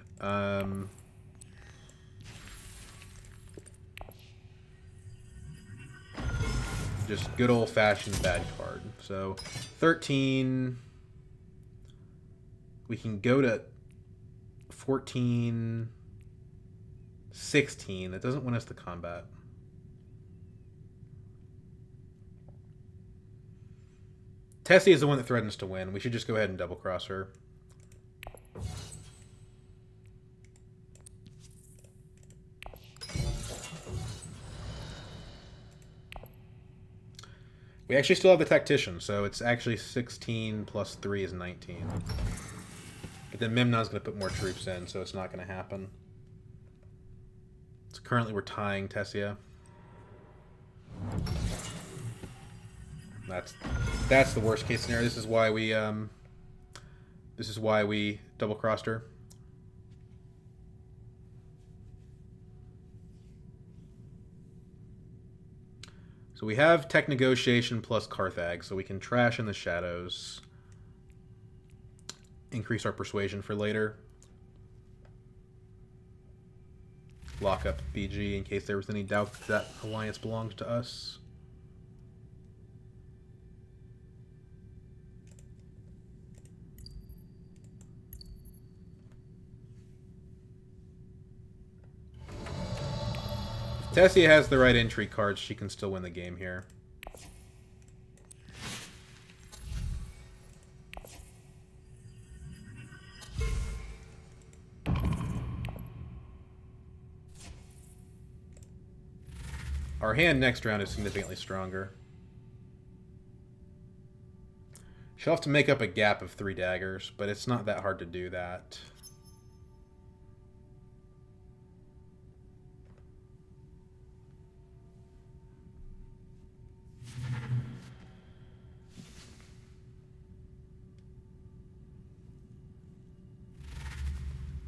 Just good old-fashioned bad card. So 13. We can go to 14, 16. That doesn't win us the combat. Tessie is the one that threatens to win. We should just go ahead and double cross her. We actually still have the Tactician, so it's actually 16 plus 3 is 19. But then Memnon's going to put more troops in, so it's not going to happen. So currently we're tying Tessia. That's the worst case scenario. This is why we double crossed her. So we have Tech Negotiation plus Carthag, so we can trash in the shadows. Increase our persuasion for later. Lock up BG in case there was any doubt that alliance belongs to us. If Tessia has the right entry cards, she can still win the game here. Our hand next round is significantly stronger. She'll have to make up a gap of 3 daggers, but it's not that hard to do that.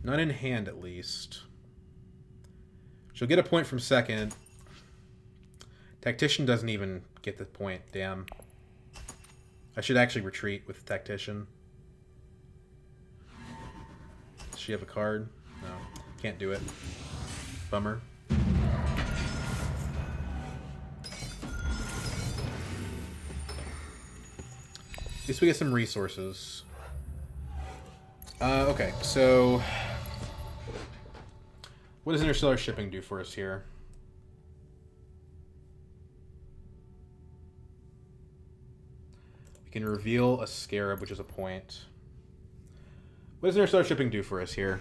Not in hand, at least. She'll get a point from second. Tactician doesn't even get the point. Damn. I should actually retreat with the Tactician. Does she have a card? No. Can't do it. Bummer. At least we get some resources. Okay, so... what does interstellar shipping do for us here? We can reveal a scarab, which is a point. What does interstellar shipping do for us here?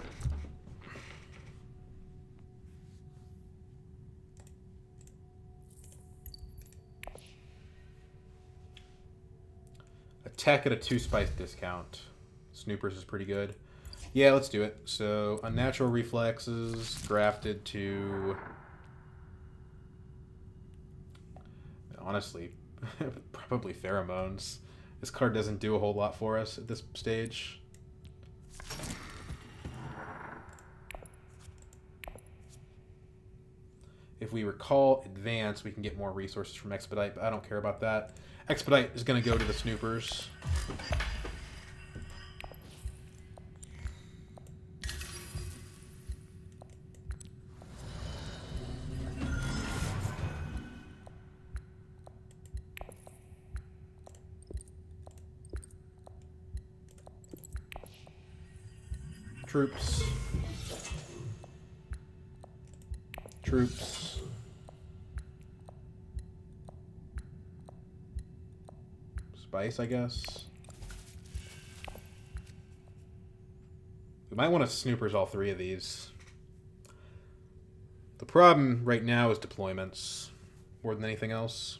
A tech at a 2 spice discount. Snoopers is pretty good. Yeah, let's do it. So, unnatural reflexes, grafted to... Honestly, probably pheromones. This card doesn't do a whole lot for us at this stage. If we recall Advance, we can get more resources from Expedite, but I don't care about that. Expedite is going to go to the Snoopers. Troops. Troops. Spice, I guess. We might want to Snoopers all 3 of these. The problem right now is deployments, more than anything else.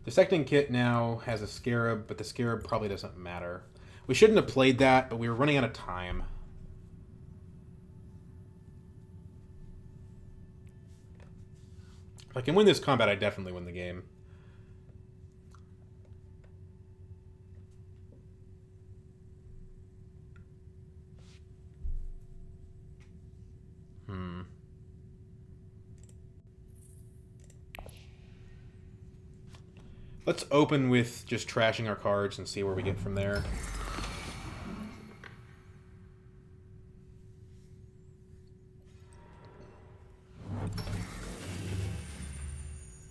The Dissecting Kit now has a Scarab, but the Scarab probably doesn't matter. We shouldn't have played that, but we were running out of time. If I can win this combat, I definitely win the game. Let's open with just trashing our cards and see where we get from there.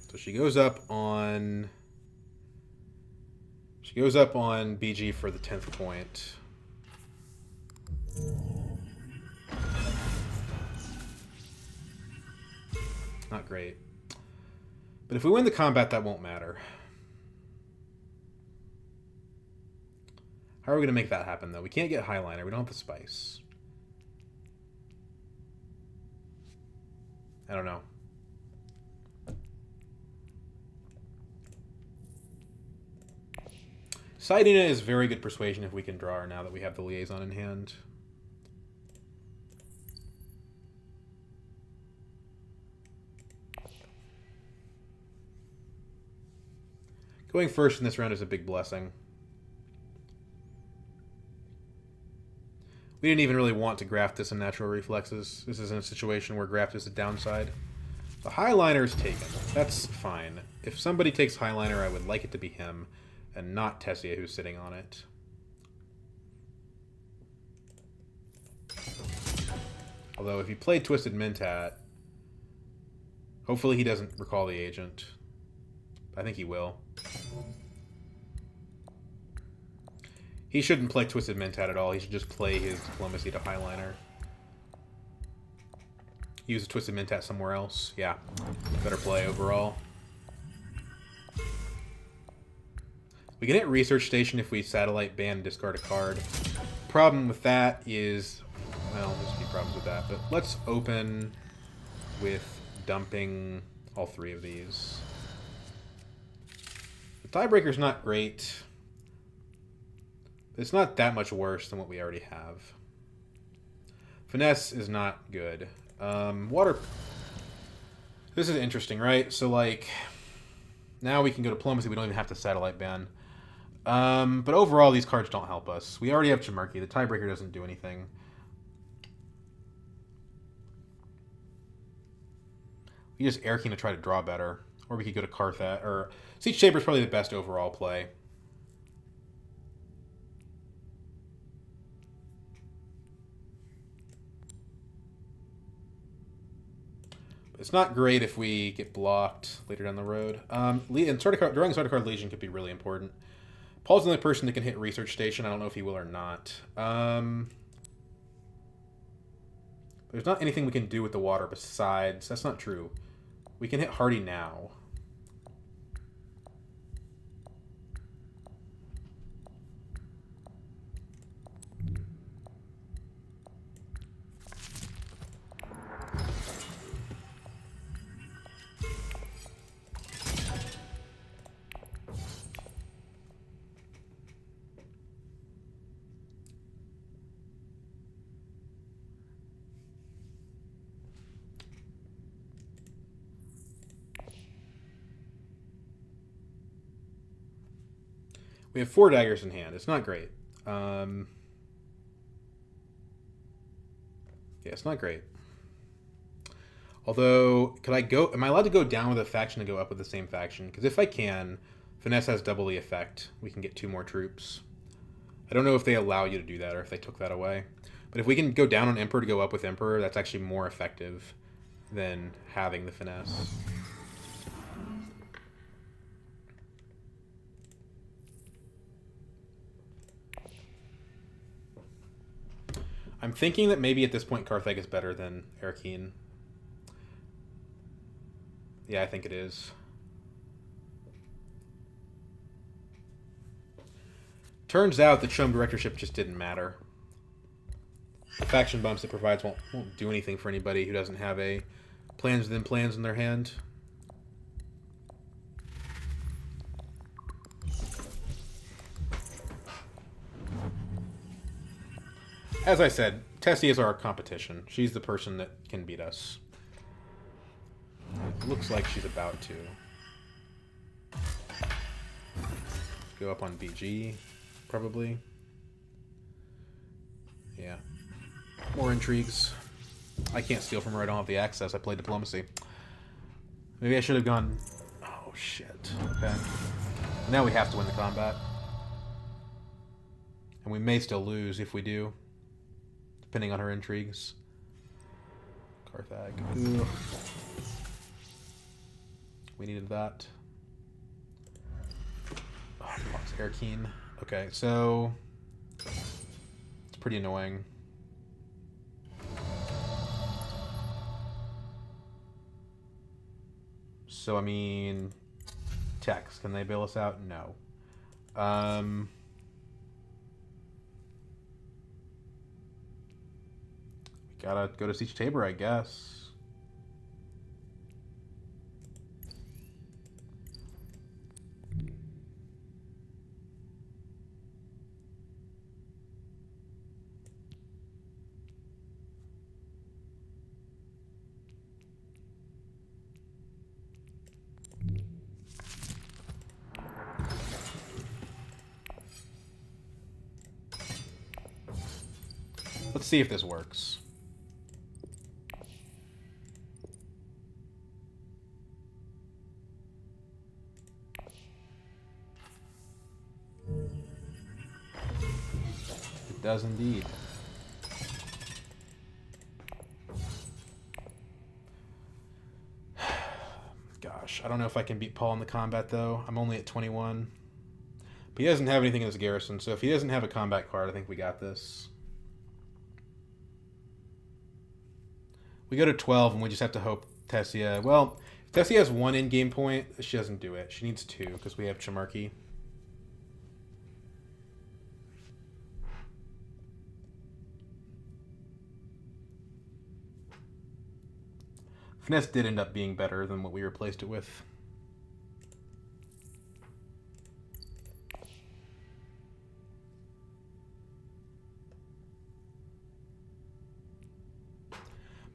So she goes up on... She goes up on BG for the 10th point. Not great. But if we win the combat, that won't matter. How are we going to make that happen, though? We can't get Highliner. We don't have the spice. I don't know. Sidina is very good persuasion if we can draw her now that we have the liaison in hand. Going first in this round is a big blessing. We didn't even really want to graft this in natural reflexes. This isn't a situation where graft is a downside. The Highliner is taken. That's fine. If somebody takes Highliner, I would like it to be him, and not Tessia, who's sitting on it. Although, if he played Twisted Mentat, hopefully he doesn't recall the agent. I think he will. He shouldn't play Twisted Mentat at all. He should just play his Diplomacy to Highliner. Use a Twisted Mentat somewhere else. Yeah. Better play overall. We can hit Research Station if we Satellite Ban and discard a card. Problem with that is... Well, there's a few problems with that. But let's open with dumping all 3 of these. The Tiebreaker's not great. It's not that much worse than what we already have. Finesse is not good. Water... This is interesting, right? So, like... Now we can go Diplomacy. We don't even have to Satellite Ban. But overall, these cards don't help us. We already have Chimerki. The Tiebreaker doesn't do anything. We just Air King to try to draw better. Or we could go to Karthat. Or Siege Chamber is probably the best overall play. It's not great if we get blocked later down the road. And drawing Sort of Card Legion could be really important. Paul's the only person that can hit Research Station. I don't know if he will or not. There's not anything we can do with the water besides... That's not true. We can hit Hardy now. We have 4 daggers in hand. It's not great. Yeah, it's not great. Although, could I go... Am I allowed to go down with a faction and go up with the same faction? Because if I can, Finesse has double the effect. We can get 2 more troops. I don't know if they allow you to do that or if they took that away. But if we can go down on Emperor to go up with Emperor, that's actually more effective than having the Finesse. I'm thinking that maybe at this point Carthage is better than Arakeen. Yeah, I think it is. Turns out the Chum directorship just didn't matter. The faction bumps it provides won't do anything for anybody who doesn't have a plans within plans in their hand. As I said, Tessie is our competition. She's the person that can beat us. It looks like she's about to. Go up on BG, probably. Yeah. More intrigues. I can't steal from her. I don't have the access. I played diplomacy. Maybe I should have gone... Oh, shit. Okay. Now we have to win the combat. And we may still lose if we do. Depending on her intrigues. Carthage. Ugh. We needed that. Oh, lost Arakeen. Okay, so... It's pretty annoying. So, I mean... Tex, can they bail us out? No. We gotta go to Siege Tabor, I guess. Let's see if this works. It does indeed. Gosh, I don't know if I can beat Paul in the combat, though. I'm only at 21. But he doesn't have anything in his garrison, so if he doesn't have a combat card, I think we got this. We go to 12, and we just have to hope Tessia... Well, if Tessia has 1 in-game point, she doesn't do it. She needs 2, because we have Chamarki. Finesse did end up being better than what we replaced it with.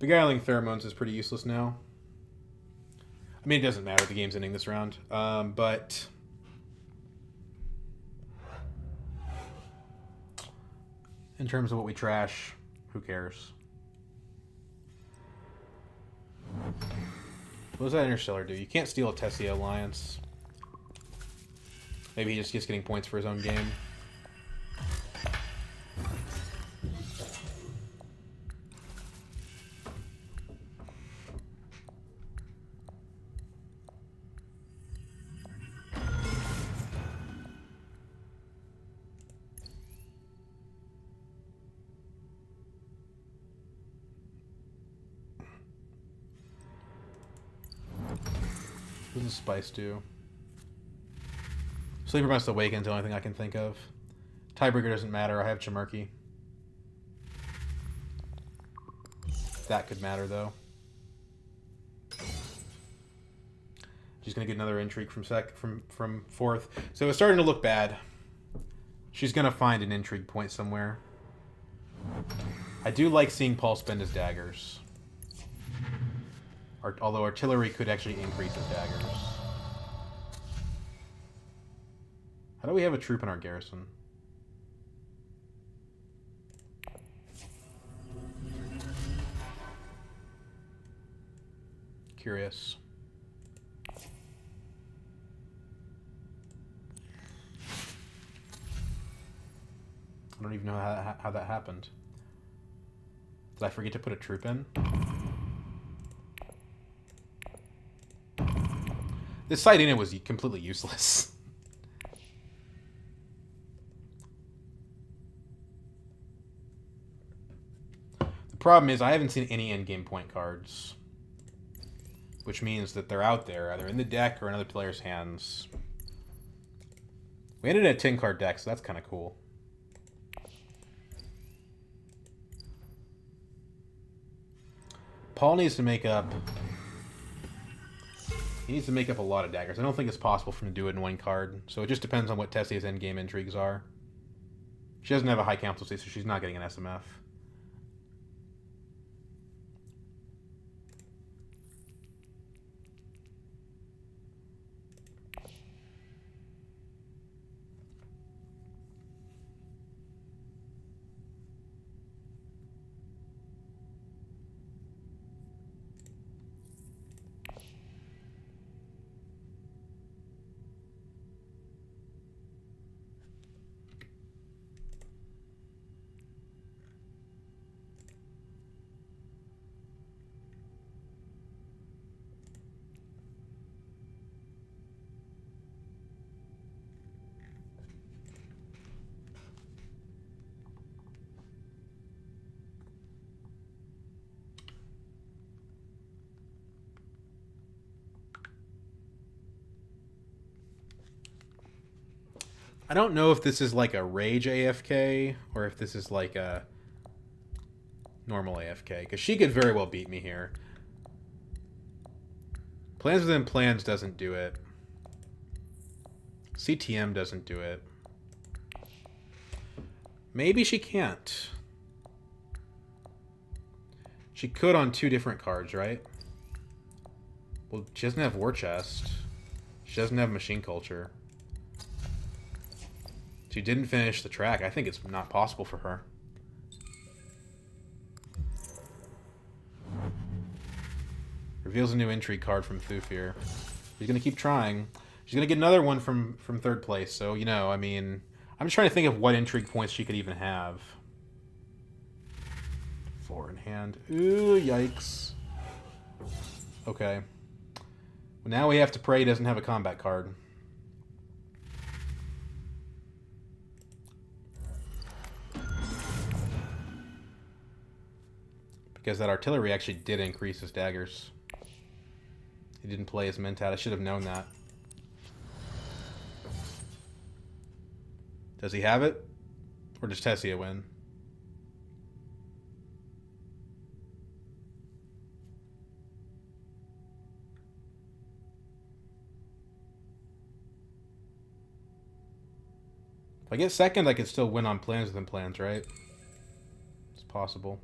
Beguiling Pheromones is pretty useless now. I mean, it doesn't matter. The game's ending this round. But... in terms of what we trash, who cares? What does that Interstellar do? You can't steal a Tessia Alliance. Maybe he just gets getting points for his own game. What does Spice do? Sleeper must awaken is the only thing I can think of. Tiebreaker doesn't matter. I have Chamarki. That could matter, though. She's gonna get another intrigue from fourth. So it's starting to look bad. She's gonna find an intrigue point somewhere. I do like seeing Paul spend his daggers. Although artillery could actually increase his daggers. How do we have a troop in our garrison? Curious. I don't even know how that happened. Did I forget to put a troop in? This side in it was completely useless. The problem is I haven't seen any endgame point cards, which means that they're out there, either in the deck or in other players' hands. We ended at a 10-card deck, so that's kind of cool. Paul needs to make up... He needs to make up a lot of daggers. I don't think it's possible for him to do it in one card, so it just depends on what Tessia's endgame intrigues are. She doesn't have a high council state, so she's not getting an SMF. I don't know if this is like a rage AFK or if this is like a normal AFK, because she could very well beat me here. Plans Within Plans doesn't do it. CTM doesn't do it. Maybe she can't. She could on 2 different cards, right? Well, she doesn't have War Chest. She doesn't have Machine Culture. She didn't finish the track. I think it's not possible for her. Reveals a new intrigue card from Thufir. She's going to keep trying. She's going to get another one from 3rd place. So, you know, I mean... I'm just trying to think of what intrigue points she could even have. 4 in hand. Ooh, yikes. Okay. Well, now we have to pray he doesn't have a combat card. Because that artillery actually did increase his daggers. He didn't play his Mentat. I should have known that. Does he have it? Or does Tessia win? If I get second, I could still win on Plans Within Plans, right? It's possible.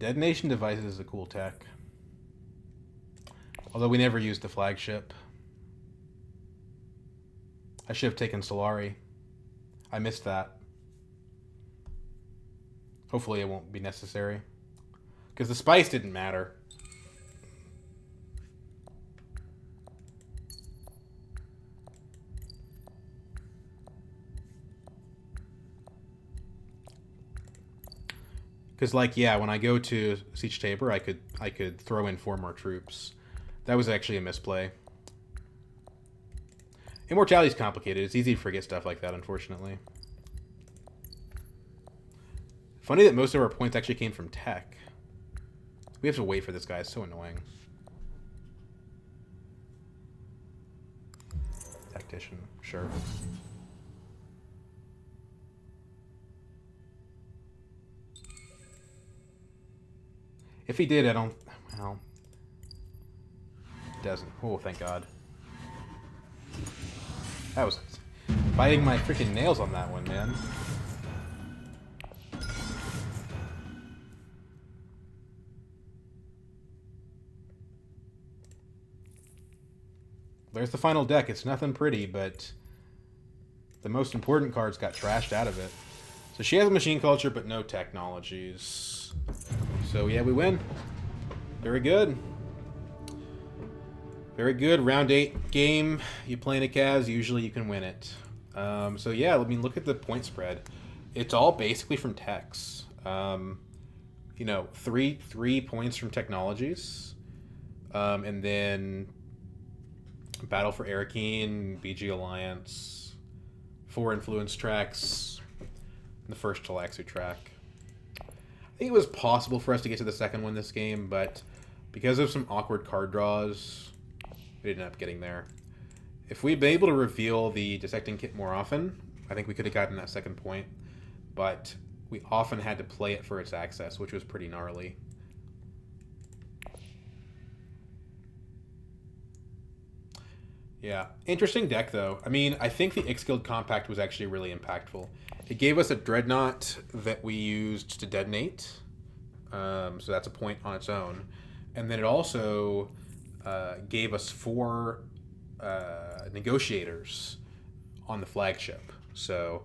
Detonation Devices is a cool tech. Although we never used the flagship. I should have taken Solari. I missed that. Hopefully it won't be necessary. Because the spice didn't matter. Because, like, yeah, when I go to Siege Tabor, I could throw in 4 more troops. That was actually a misplay. Immortality's complicated. It's easy to forget stuff like that, unfortunately. Funny that most of our points actually came from tech. We have to wait for this guy. It's so annoying. Tactician, sure. If he did, I don't... Well... It doesn't. Oh, thank God. That was... biting my freaking nails on that one, man. There's the final deck. It's nothing pretty, but the most important cards got trashed out of it. So she has a machine culture, but no technologies. So yeah, we win. Very good. Very good. Round 8 game. You play in Ecaz, usually you can win it. So yeah, I mean, look at the point spread. It's all basically from techs. You know, three points from technologies. And then Battle for Arakeen, BG Alliance, 4 influence tracks, the first Talaxu track. I think it was possible for us to get to the second one this game, but because of some awkward card draws, we didn't end up getting there. If we'd been able to reveal the dissecting kit more often, I think we could have gotten that second point, but we often had to play it for its access, which was pretty gnarly. Yeah, interesting deck though. I mean, I think the Ix-Guild Compact was actually really impactful. It gave us a Dreadnought that we used to detonate, so that's a point on its own. And then it also gave us 4 negotiators on the flagship. So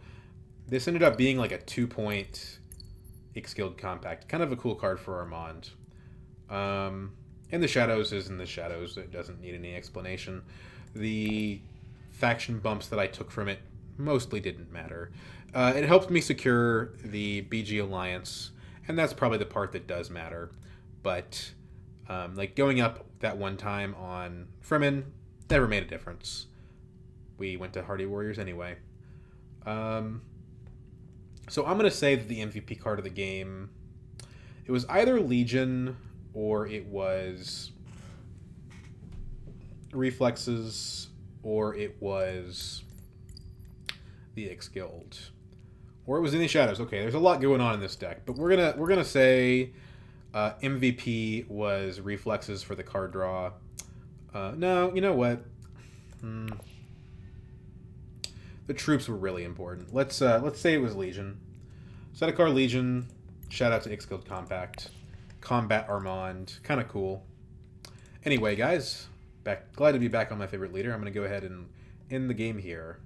this ended up being like a 2-point Ix-Guild Compact. Kind of a cool card for Armand. And the Shadows is in the Shadows. It doesn't need any explanation. The faction bumps that I took from it mostly didn't matter. It helped me secure the BG Alliance, and that's probably the part that does matter. But like going up that one time on Fremen never made a difference. We went to Hardy Warriors anyway. So I'm going to say that the MVP card of the game, it was either Legion or it was Reflexes, or it was the Ix-Guild, or it was in the Shadows. Okay, there's a lot going on in this deck, but we're gonna say MVP was Reflexes for the card draw. No, you know what? The troops were really important. Let's say it was Legion. Zendikar Legion. Shout out to Ix-Guild Compact. Combat Armand. Kind of cool. Anyway, guys. Glad to be back on my favorite leader. I'm going to go ahead and end the game here.